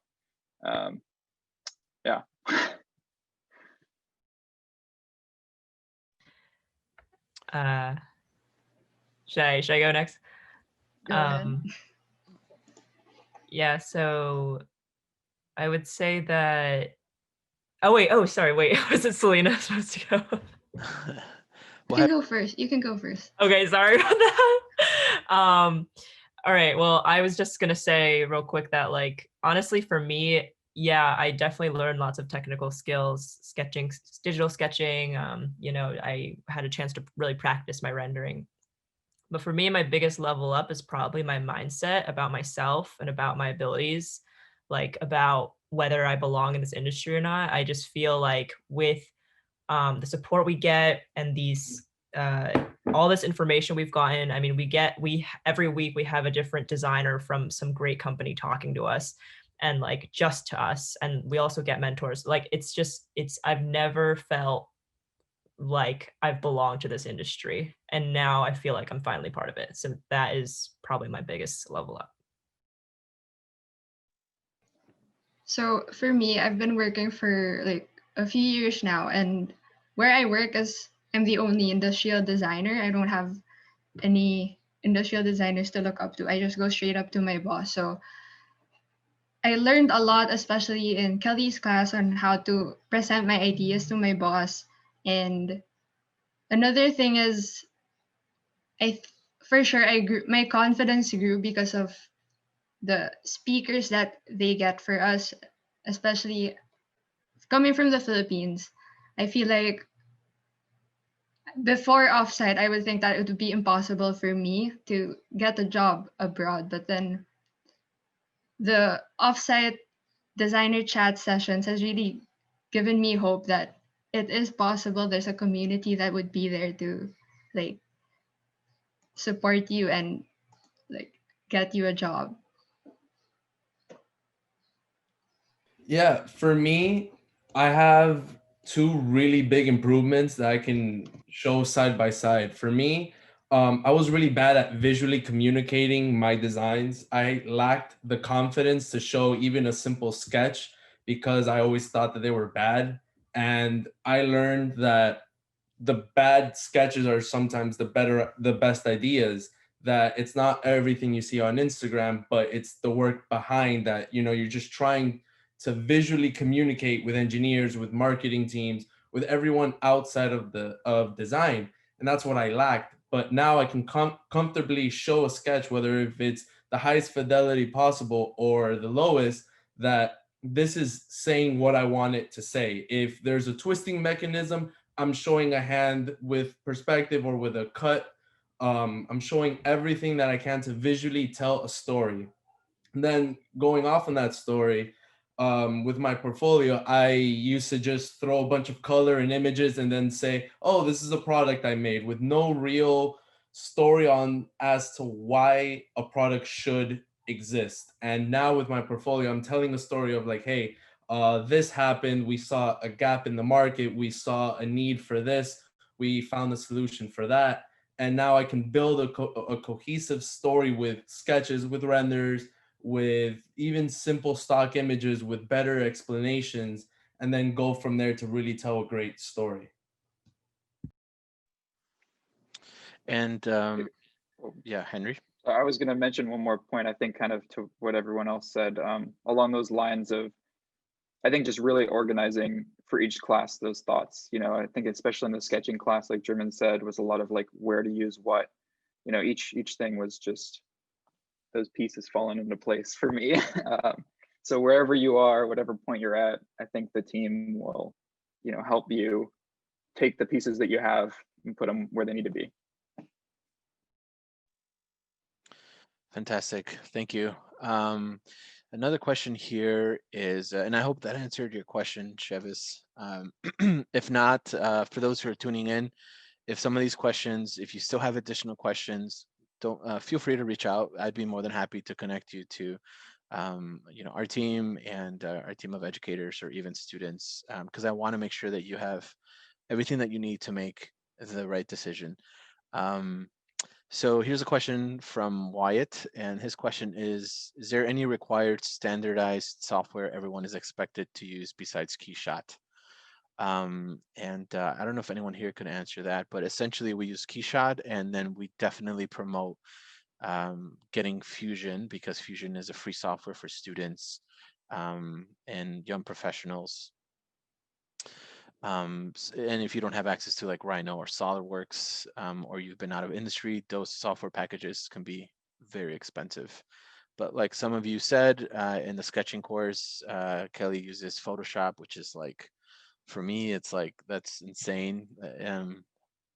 Yeah. Should I go next? Go ahead. Yeah, so I would say that. Oh, sorry, wait. Was it Selena supposed to go? You can go first. You can go first. Okay, sorry about that. All right, well, I was just gonna say real quick that, like, honestly, for me, yeah, I definitely learned lots of technical skills, sketching, digital sketching. You know, I had a chance to really practice my rendering. But for me, my biggest level up is probably my mindset about myself and about my abilities, like about whether I belong in this industry or not. I just feel like with the support we get and these all this information we've gotten, I mean, we every week we have a different designer from some great company talking to us and like just to us. And we also get mentors. Like I've never felt like I've belonged to this industry. And now I feel like I'm finally part of it. So that is probably my biggest level up. So for me, I've been working for like a few years now, and where I work is I'm the only industrial designer. I don't have any industrial designers to look up to. I just go straight up to my boss. So I learned a lot, especially in Kelly's class, on how to present my ideas to my boss. And another thing is, for sure my confidence grew because of the speakers that they get for us, especially coming from the Philippines. I feel like before Offsite, I would think that it would be impossible for me to get a job abroad. But then the Offsite designer chat sessions has really given me hope that it is possible. There's a community that would be there to like support you and like get you a job. Yeah, for me, I have two really big improvements that I can show side by side. For me, I was really bad at visually communicating my designs. I lacked the confidence to show even a simple sketch because I always thought that they were bad. And I learned that the bad sketches are sometimes the best ideas, that it's not everything you see on Instagram, but it's the work behind that. You know, you're just trying to visually communicate with engineers, with marketing teams, with everyone outside of design. And that's what I lacked. But now I can comfortably show a sketch, whether if it's the highest fidelity possible or the lowest, that this is saying what I want it to say. If there's a twisting mechanism, I'm showing a hand with perspective or with a cut. I'm showing everything that I can to visually tell a story. And then going off on that story, with my portfolio, I used to just throw a bunch of color and images and then say, oh, this is a product I made, with no real story on as to why a product should exist. And now with my portfolio, I'm telling a story of like, hey, this happened, we saw a gap in the market, we saw a need for this, we found a solution for that. And now I can build a cohesive story with sketches, with renders, with even simple stock images with better explanations, and then go from there to really tell a great story. And yeah, Henry. I was going to mention one more point, I think, kind of to what everyone else said, along those lines of, I think, just really organizing for each class those thoughts. You know, I think especially in the sketching class, like German said, was a lot of like where to use what. You know, each thing was just those pieces falling into place for me. So wherever you are, whatever point you're at, I think the team will, you know, help you take the pieces that you have and put them where they need to be. Fantastic, thank you. Another question here is, and I hope that answered your question, Chevis. If not, for those who are tuning in, if some of these questions, if you still have additional questions, don't feel free to reach out. I'd be more than happy to connect you to, you know, our team and our team of educators or even students, because I want to make sure that you have everything that you need to make the right decision. So here's a question from Wyatt, and his question is there any required standardized software everyone is expected to use besides KeyShot? I don't know if anyone here can answer that, but essentially we use KeyShot, and then we definitely promote getting Fusion, because Fusion is a free software for students and young professionals. And if you don't have access to like Rhino or SolidWorks, or you've been out of industry, those software packages can be very expensive. But like some of you said in the sketching course, Kelly uses Photoshop, which is like, for me, it's like, that's insane.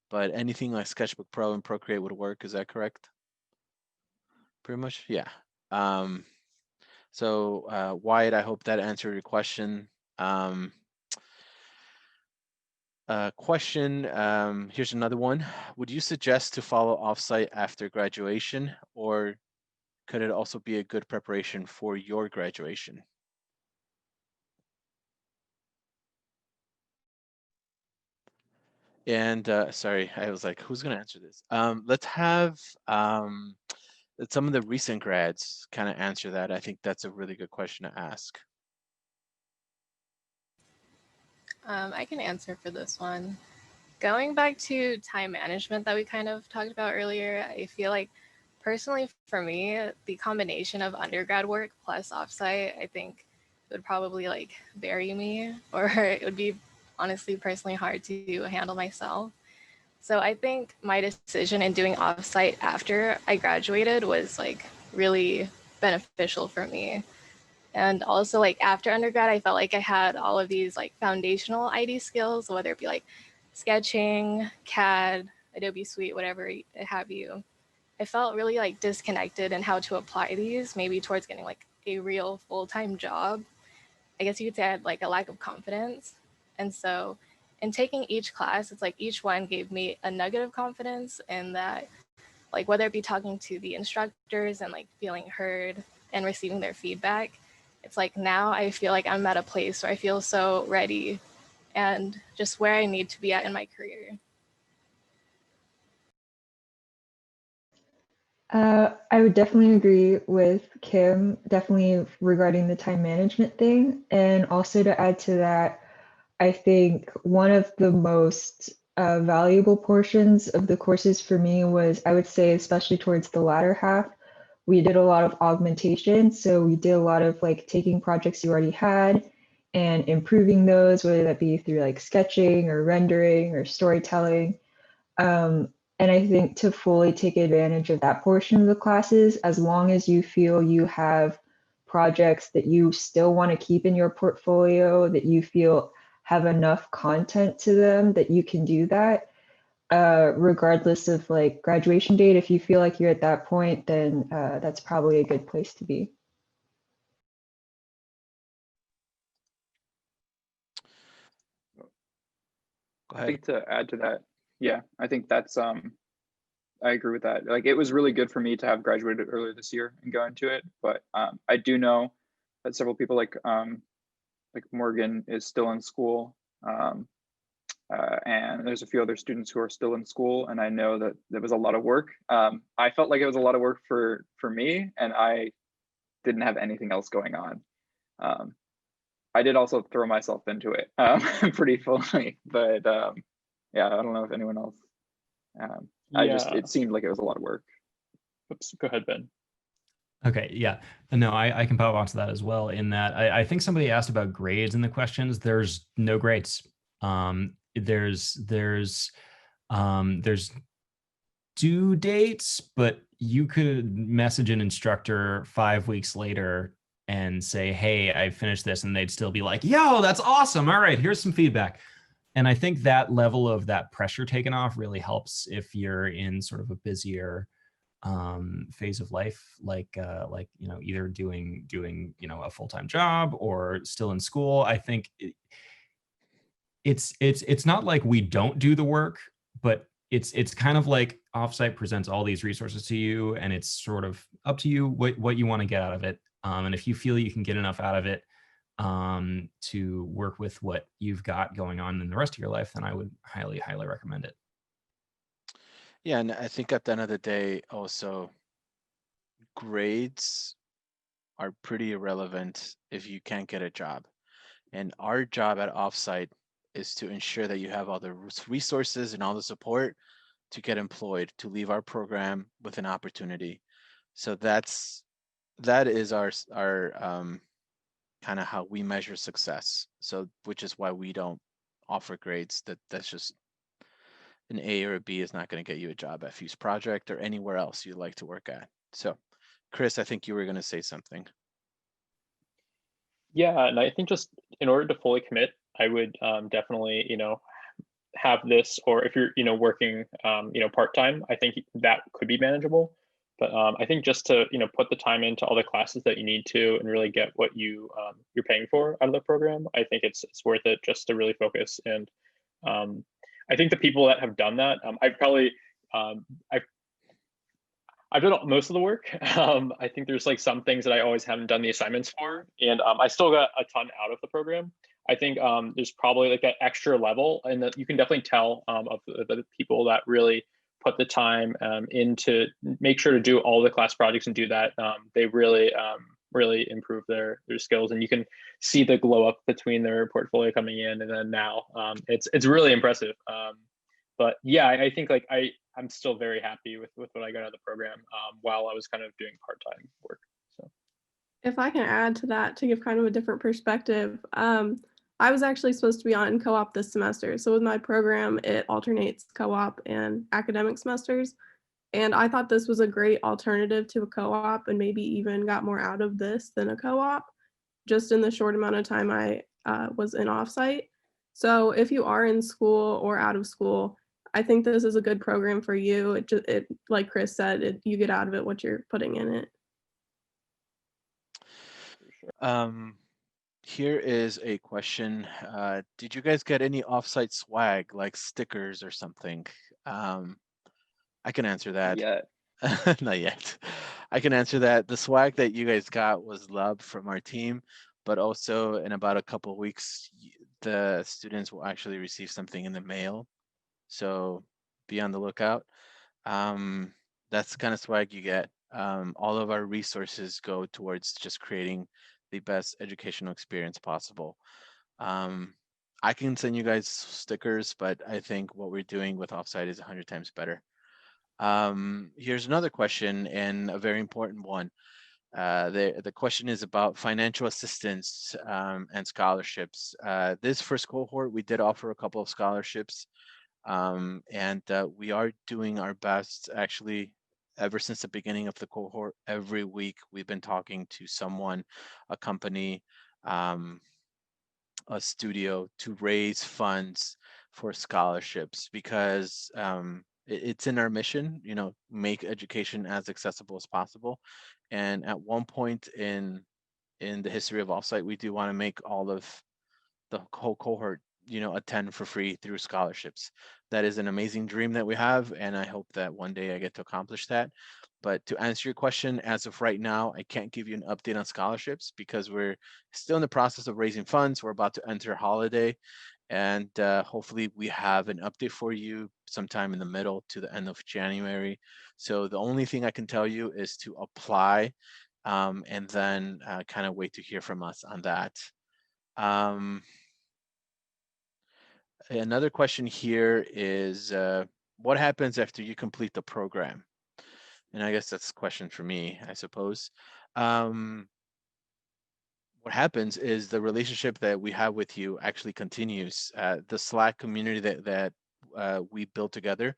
But anything like Sketchbook Pro and Procreate would work. Is that correct? Pretty much, yeah. So Wyatt, I hope that answered your question. Question, here's another one. Would you suggest to follow offsite after graduation, or could it also be a good preparation for your graduation? And sorry, I was like, who's gonna answer this? Let's have some of the recent grads kind of answer that. I think that's a really good question to ask. I can answer for this one. Going back to time management that we kind of talked about earlier, I feel like personally for me, the combination of undergrad work plus offsite, I think would probably like bury me, or it would be honestly personally hard to handle myself. So I think my decision in doing offsite after I graduated was like really beneficial for me. And also like after undergrad, I felt like I had all of these like foundational ID skills, whether it be like sketching, CAD, Adobe Suite, whatever have you. I felt really like disconnected in how to apply these, maybe towards getting like a real full-time job. I guess you could say I had like a lack of confidence. And so in taking each class, it's like each one gave me a nugget of confidence, and that like whether it be talking to the instructors and like feeling heard and receiving their feedback, it's like now I feel like I'm at a place where I feel so ready and just where I need to be at in my career. I would definitely agree with Kim, definitely regarding the time management thing. And also to add to that, I think one of the most valuable portions of the courses for me was, I would say, especially towards the latter half, we did a lot of augmentation. So we did a lot of like taking projects you already had and improving those, whether that be through like sketching or rendering or storytelling. And I think to fully take advantage of that portion of the classes, as long as you feel you have projects that you still want to keep in your portfolio, that you feel have enough content to them that you can do that, regardless of like graduation date. If you feel like you're at that point, then that's probably a good place to be. I think to add to that, yeah, I think that's I agree with that. Like it was really good for me to have graduated earlier this year and go into it, but I do know that several people like Morgan is still in school, and there's a few other students who are still in school, and I know that there was a lot of work. I felt like it was a lot of work for me, and I didn't have anything else going on. I did also throw myself into it pretty fully, but yeah, I don't know if anyone else. It seemed like it was a lot of work. Oops, go ahead, Ben. Okay, yeah. No, I can pop onto that as well, in that I think somebody asked about grades in the questions. There's no grades. There's due dates, but you could message an instructor 5 weeks later and say, hey, I finished this, and they'd still be like, yo, that's awesome. All right, here's some feedback. And I think that level of that pressure taken off really helps if you're in sort of a busier phase of life, like either doing a full-time job or still in school. I think it's not like we don't do the work, but it's kind of like Offsite presents all these resources to you, and it's sort of up to you what you want to get out of it. And if you feel you can get enough out of it to work with what you've got going on in the rest of your life, then I would highly recommend it. Yeah, and I think at the end of the day, also, grades are pretty irrelevant if you can't get a job. And our job at Offsite is to ensure that you have all the resources and all the support to get employed, to leave our program with an opportunity. So that is our kind of how we measure success. So which is why we don't offer grades. That's just an A or a B is not going to get you a job at Fuse Project or anywhere else you'd like to work at. So Chris, I think you were going to say something. Yeah, and I think just in order to fully commit, I would definitely, have this, or if you're, working, part-time, I think that could be manageable. But I think just to, put the time into all the classes that you need to and really get what you're paying for out of the program, I think it's worth it just to really focus. And I think the people that have done that, I've done most of the work. I think there's like some things that I always haven't done the assignments for, and I still got a ton out of the program. I think there's probably like that extra level, and that you can definitely tell of the people that really put the time in to make sure to do all the class projects and do that. They really improve their skills, and you can see the glow up between their portfolio coming in and then now. It's really impressive. But yeah, I think like I'm still very happy with what I got out of the program while I was kind of doing part-time work. So if I can add to that to give kind of a different perspective, I was actually supposed to be on co-op this semester. So with my program, it alternates co-op and academic semesters. And I thought this was a great alternative to a co-op, and maybe even got more out of this than a co-op, just in the short amount of time I was in Offsite. So if you are in school or out of school, I think this is a good program for you. It like Chris said, you get out of it what you're putting in it. Here is a question. Did you guys get any Offsite swag, like stickers or something? I can answer that. Not yet. I can answer that. The swag that you guys got was love from our team, but also in about a couple of weeks, the students will actually receive something in the mail. So be on the lookout. That's the kind of swag you get. All of our resources go towards just creating the best educational experience possible. I can send you guys stickers, but I think what we're doing with Offsite is 100 times better. Here's another question, and a very important one. The question is about financial assistance and scholarships. This first cohort, we did offer a couple of scholarships, and we are doing our best. Actually, ever since the beginning of the cohort, every week we've been talking to someone, a company, a studio, to raise funds for scholarships, because it's in our mission, make education as accessible as possible. And at one point in the history of Offsite, we do want to make all of the whole cohort, attend for free through scholarships. That is an amazing dream that we have, and I hope that one day I get to accomplish that. But to answer your question, as of right now, I can't give you an update on scholarships because we're still in the process of raising funds. We're about to enter holiday, and hopefully we have an update for you sometime in the middle to the end of January. So the only thing I can tell you is to apply and then kind of wait to hear from us on that. Another question here is, what happens after you complete the program? And I guess that's a question for me, I suppose. What happens is the relationship that we have with you actually continues. The Slack community that we built together,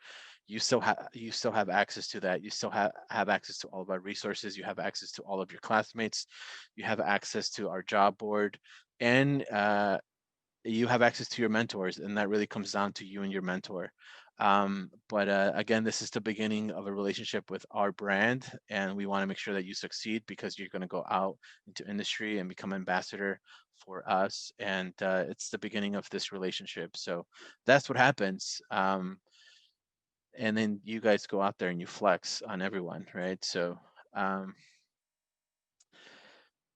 you still have access to that. You still have access to all of our resources. You have access to all of your classmates. You have access to our job board, and you have access to your mentors, and that really comes down to you and your mentor. But again, this is the beginning of a relationship with our brand, and we want to make sure that you succeed, because you're going to go out into industry and become ambassador for us, and it's the beginning of this relationship. So that's what happens. And then you guys go out there and you flex on everyone, right? So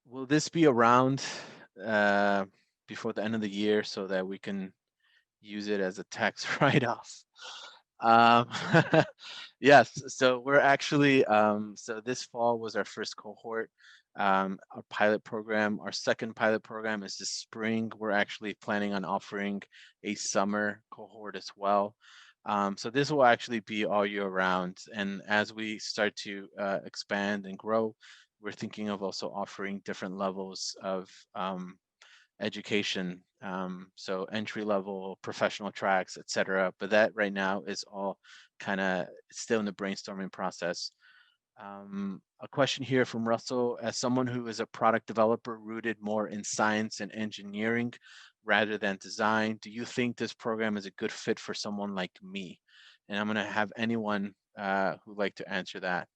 will this be around before the end of the year so that we can use it as a tax write-off? Yes, so we're actually, so this fall was our first cohort, our pilot program. Our second pilot program is this spring. We're actually planning on offering a summer cohort as well. So this will actually be all year round. And as we start to expand and grow, we're thinking of also offering different levels of education, so entry level, professional tracks, etc. But that right now is all kind of still in the brainstorming process. A question here from Russell: as someone who is a product developer rooted more in science and engineering rather than design, do you think this program is a good fit for someone like me? And I'm going to have anyone who'd like to answer that.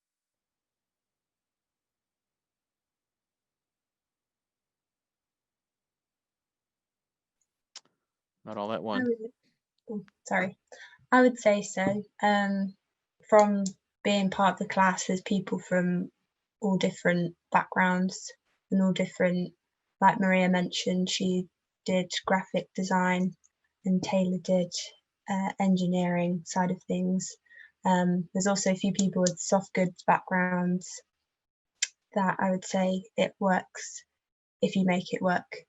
Not all at once. Sorry, I would say so. From being part of the class, there's people from all different backgrounds and all different, like Maria mentioned, she did graphic design and Taylor did engineering side of things. There's also a few people with soft goods backgrounds that I would say it works if you make it work.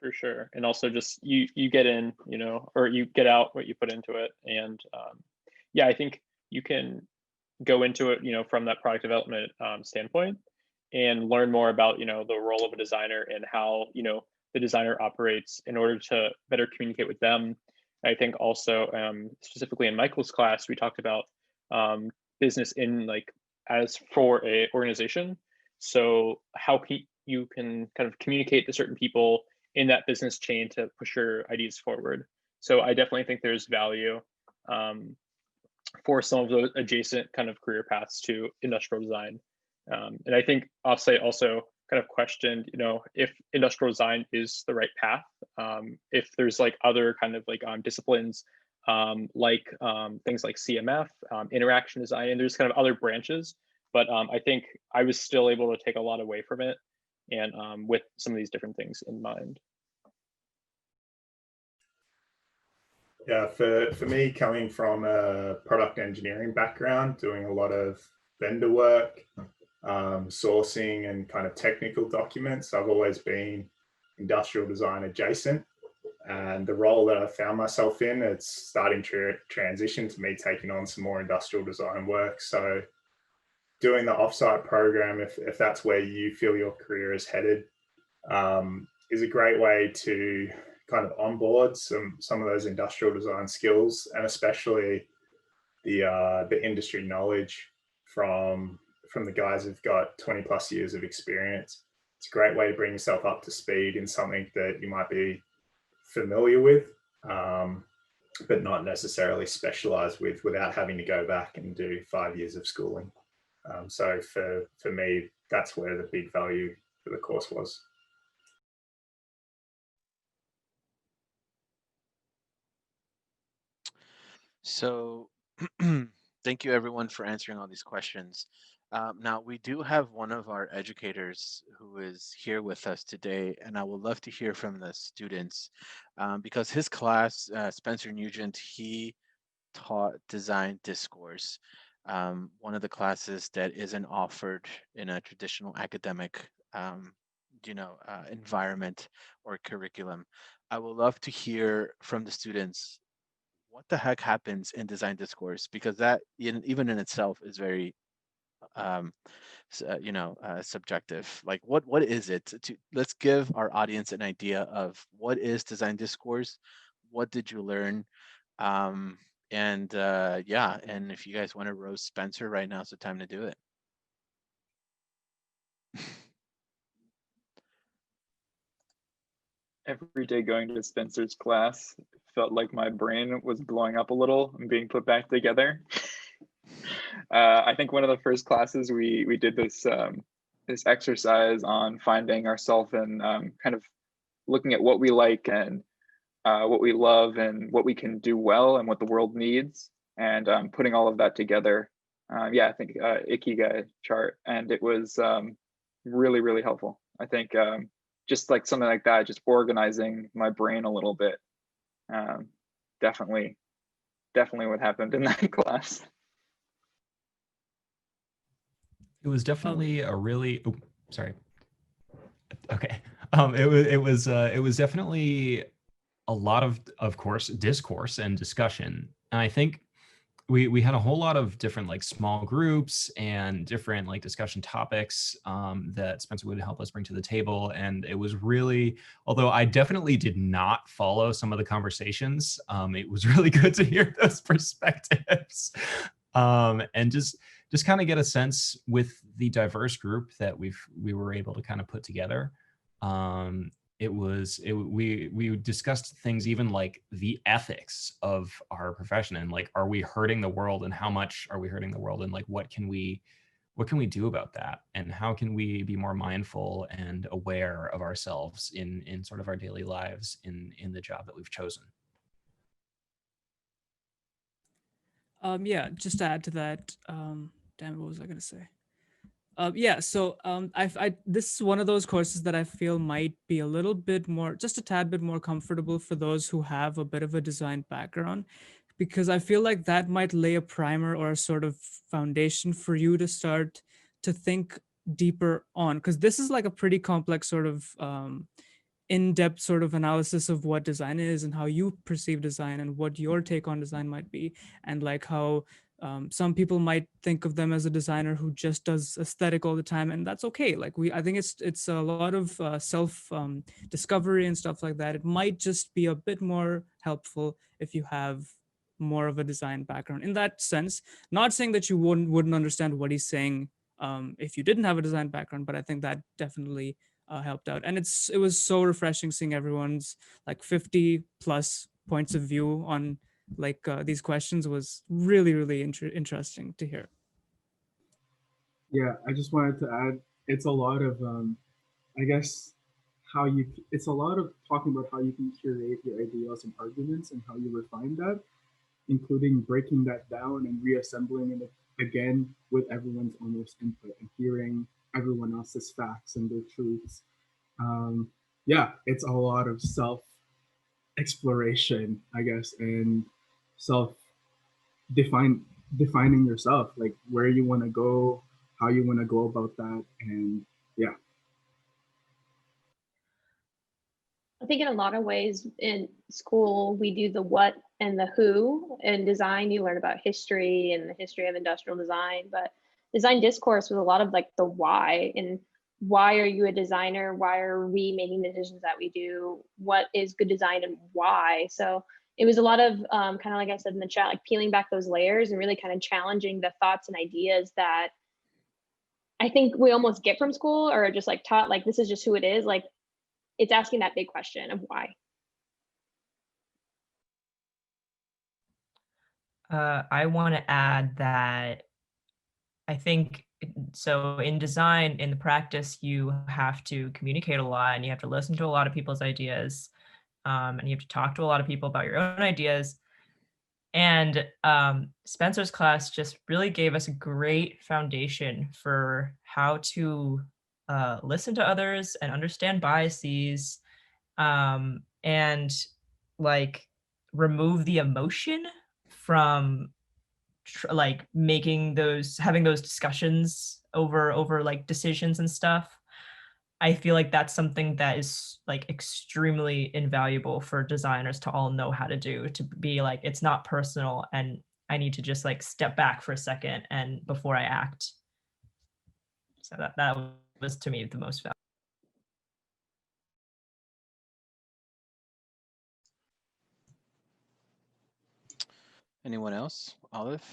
For sure. And also just you get in, or you get out what you put into it. And yeah, I think you can go into it, from that product development standpoint and learn more about, the role of a designer and how, the designer operates in order to better communicate with them. I think also specifically in Michael's class, we talked about business in as for a organization. So how you can kind of communicate to certain people in that business chain to push your ideas forward. So I definitely think there's value for some of those adjacent kind of career paths to industrial design. And I think Offsite also kind of questioned, if industrial design is the right path, if there's other kind of disciplines things like CMF, interaction design, and there's kind of other branches. But I think I was still able to take a lot away from it, and with some of these different things in mind. Yeah, for me, coming from a product engineering background, doing a lot of vendor work, sourcing and kind of technical documents, I've always been industrial design adjacent. And the role that I found myself in, it's starting to transition to me taking on some more industrial design work. So doing the offsite program, if that's where you feel your career is headed, is a great way to kind of onboard some of those industrial design skills, and especially the industry knowledge from the guys who've got 20 plus years of experience. It's a great way to bring yourself up to speed in something that you might be familiar with, but not necessarily specialized with, without having to go back and do 5 years of schooling. So for me, that's where the big value for the course was. So thank you everyone for answering all these questions. Now we do have one of our educators who is here with us today, and I would love to hear from the students because his class, Spencer Nugent, he taught design discourse. one of the classes that isn't offered in a traditional academic, environment or curriculum. I would love to hear from the students what the heck happens in design discourse, because that even in itself is very um, subjective. Like what is it? Let's give our audience an idea of what is design discourse. What did you learn? And if you guys want to roast Spencer right now, it's the time to do it. Every day going to Spencer's class felt like my brain was blowing up a little and being put back together. I think one of the first classes we did this this exercise on finding ourselves and kind of looking at what we like and what we love and what we can do well and what the world needs, and putting all of that together. I think Ikigai chart, and it was really, really helpful. I think just like something like that, just organizing my brain a little bit. Definitely what happened in that class. It was definitely a really, sorry. Okay. It was definitely a lot of course, discourse and discussion. And I think we had a whole lot of different like small groups and different like discussion topics that Spencer would help us bring to the table. And it was really, although I definitely did not follow some of the conversations, it was really good to hear those perspectives and just kind of get a sense with the diverse group that we were able to kind of put together. We discussed things even like the ethics of our profession and like, are we hurting the world, and how much are we hurting the world, and like what can we do about that, and how can we be more mindful and aware of ourselves in sort of our daily lives in the job that we've chosen. Just to add to that, damn, what was I gonna say? This is one of those courses that I feel might be a little bit more, just a tad bit more comfortable for those who have a bit of a design background, because I feel like that might lay a primer or a sort of foundation for you to start to think deeper on, because this is like a pretty complex sort of in-depth sort of analysis of what design is and how you perceive design and what your take on design might be, and like how some people might think of them as a designer who just does aesthetic all the time, and that's okay. Like I think it's a lot of self discovery and stuff like that. It might just be a bit more helpful if you have more of a design background in that sense. Not saying that you wouldn't understand what he's saying if you didn't have a design background, but I think that definitely helped out. And it was so refreshing seeing everyone's like 50 plus points of view on like these questions. Was really interesting to hear. Yeah, I just wanted to add, it's a lot of I guess it's a lot of talking about how you can curate your ideas and arguments and how you refine that, including breaking that down and reassembling it again with everyone's honest input and hearing everyone else's facts and their truths. It's a lot of self exploration, I guess, and defining yourself, like where you want to go, how you want to go about that. And yeah. I think in a lot of ways in school, we do the what and the who. In design, you learn about history and the history of industrial design, but design discourse was a lot of like the why, and why are you a designer? Why are we making the decisions that we do? What is good design and why? So it was a lot of kind of like I said in the chat, like peeling back those layers and really kind of challenging the thoughts and ideas that I think we almost get from school, or just like taught, like this is just who it is. Like it's asking that big question of why. I want to add that I think so in design, in the practice, you have to communicate a lot and you have to listen to a lot of people's ideas, and you have to talk to a lot of people about your own ideas. And Spencer's class just really gave us a great foundation for how to listen to others and understand biases, and like remove the emotion from like having those discussions over like decisions and stuff. I feel like that's something that is like extremely invaluable for designers to all know how to do, to be like, it's not personal and I need to just like step back for a second and before I act. So that was to me the most valuable. Anyone else? Olive?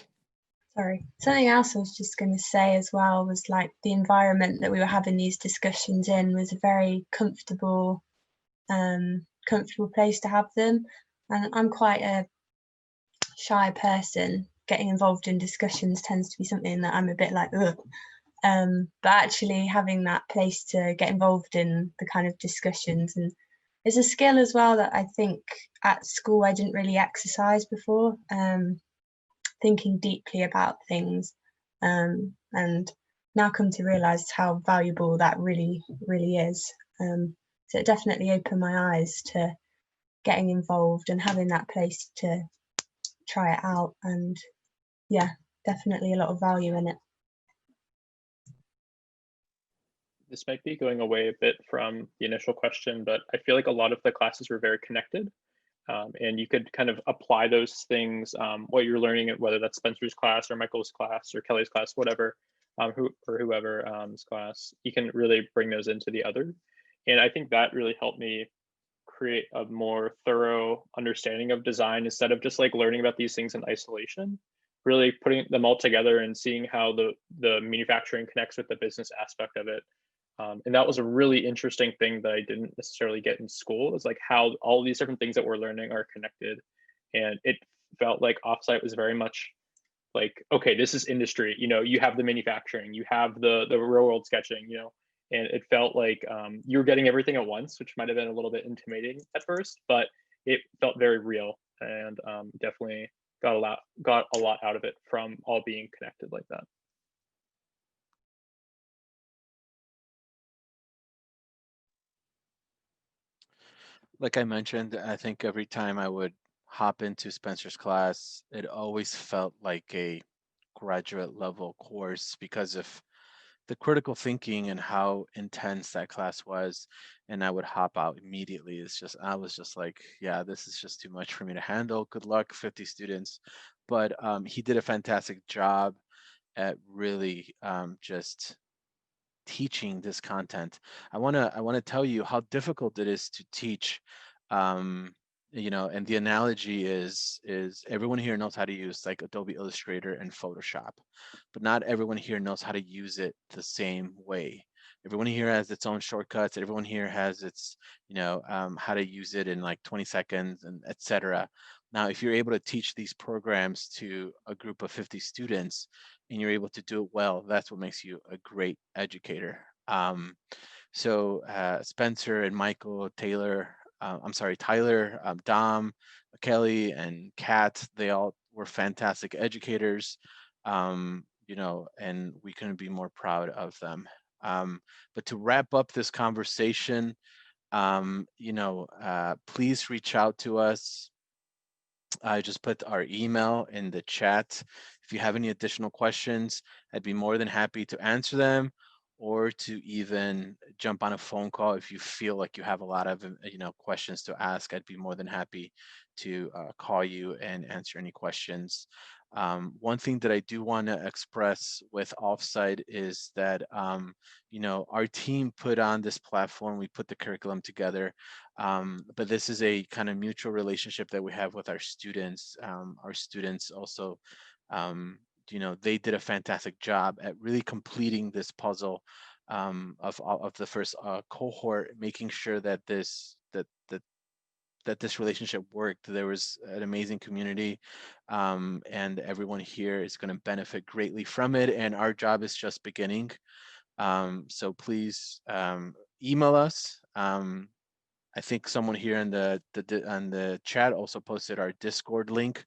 Sorry. Something else I was just going to say as well was like the environment that we were having these discussions in was a very comfortable place to have them. And I'm quite a shy person. Getting involved in discussions tends to be something that I'm a bit like, ugh. But actually having that place to get involved in the kind of discussions and is a skill as well that I think at school I didn't really exercise before. Thinking deeply about things, and now come to realize how valuable that really is. So it definitely opened my eyes to getting involved and having that place to try it out, and yeah, definitely a lot of value in it. This might be going away a bit from the initial question, but I feel like a lot of the classes were very connected. And you could kind of apply those things, what you're learning, whether that's Spencer's class or Michael's class or Kelly's class, whatever, whoever's class, you can really bring those into the other. And I think that really helped me create a more thorough understanding of design instead of just like learning about these things in isolation, really putting them all together and seeing how the manufacturing connects with the business aspect of it. And that was a really interesting thing that I didn't necessarily get in school, is like how all these different things that we're learning are connected. And it felt like Offsite was very much like, okay, this is industry, you have the manufacturing, you have the real world sketching, and it felt like you were getting everything at once, which might have been a little bit intimidating at first, but it felt very real, and definitely got a lot out of it from all being connected like that. Like I mentioned, I think every time I would hop into Spencer's class, it always felt like a graduate level course because of the critical thinking and how intense that class was. And I would hop out immediately. I was just like, yeah, this is just too much for me to handle. Good luck, 50 students. But he did a fantastic job at really just teaching this content. I want to tell you how difficult it is to teach. And the analogy is everyone here knows how to use like Adobe Illustrator and Photoshop, but not everyone here knows how to use it the same way. Everyone here has its own shortcuts. Everyone here has its, how to use it in like 20 seconds and etc. Now, if you're able to teach these programs to a group of 50 students and you're able to do it well, that's what makes you a great educator. So Spencer and Michael, Tyler, Dom, Kelly, and Kat, they all were fantastic educators, and we couldn't be more proud of them. But to wrap up this conversation, please reach out to us. I just put our email in the chat. If you have any additional questions, I'd be more than happy to answer them, or to even jump on a phone call if you feel like you have a lot of questions to ask. I'd be more than happy to call you and answer any questions. One thing that I do want to express with Offsite is that our team put on this platform, we put the curriculum together, but this is a kind of mutual relationship that we have with our students. Our students also, they did a fantastic job at really completing this puzzle of the first cohort, making sure that this relationship worked. There was an amazing community, and everyone here is going to benefit greatly from it. And our job is just beginning. So please email us. I think someone here in the chat also posted our Discord link,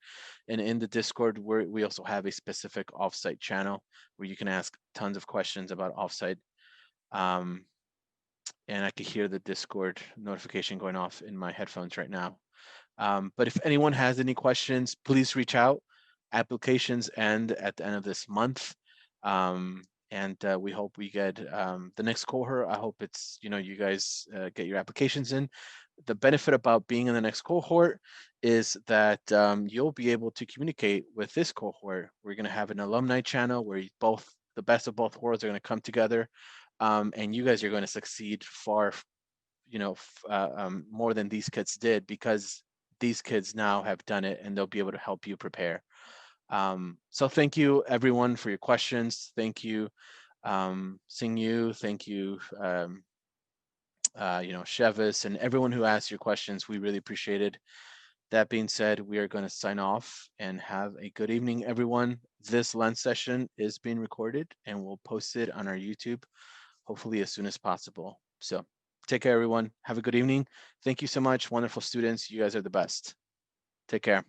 and in the Discord we also have a specific Offsite channel where you can ask tons of questions about Offsite. And I could hear the Discord notification going off in my headphones right now. But if anyone has any questions, please reach out. applications end at the end of this month. And we hope we get the next cohort. I hope it's, you guys get your applications in. The benefit about being in the next cohort is that you'll be able to communicate with this cohort. We're going to have an alumni channel where the best of both worlds are going to come together, and you guys are going to succeed far, more than these kids did, because these kids now have done it and they'll be able to help you prepare. So thank you everyone for your questions. Thank you, Singyu. Thank you, Shevis, and everyone who asked your questions. We really appreciate it. That being said, we are going to sign off and have a good evening, everyone. This lunch session is being recorded and we'll post it on our YouTube, hopefully as soon as possible. So take care, everyone. Have a good evening. Thank you so much. Wonderful students. You guys are the best. Take care.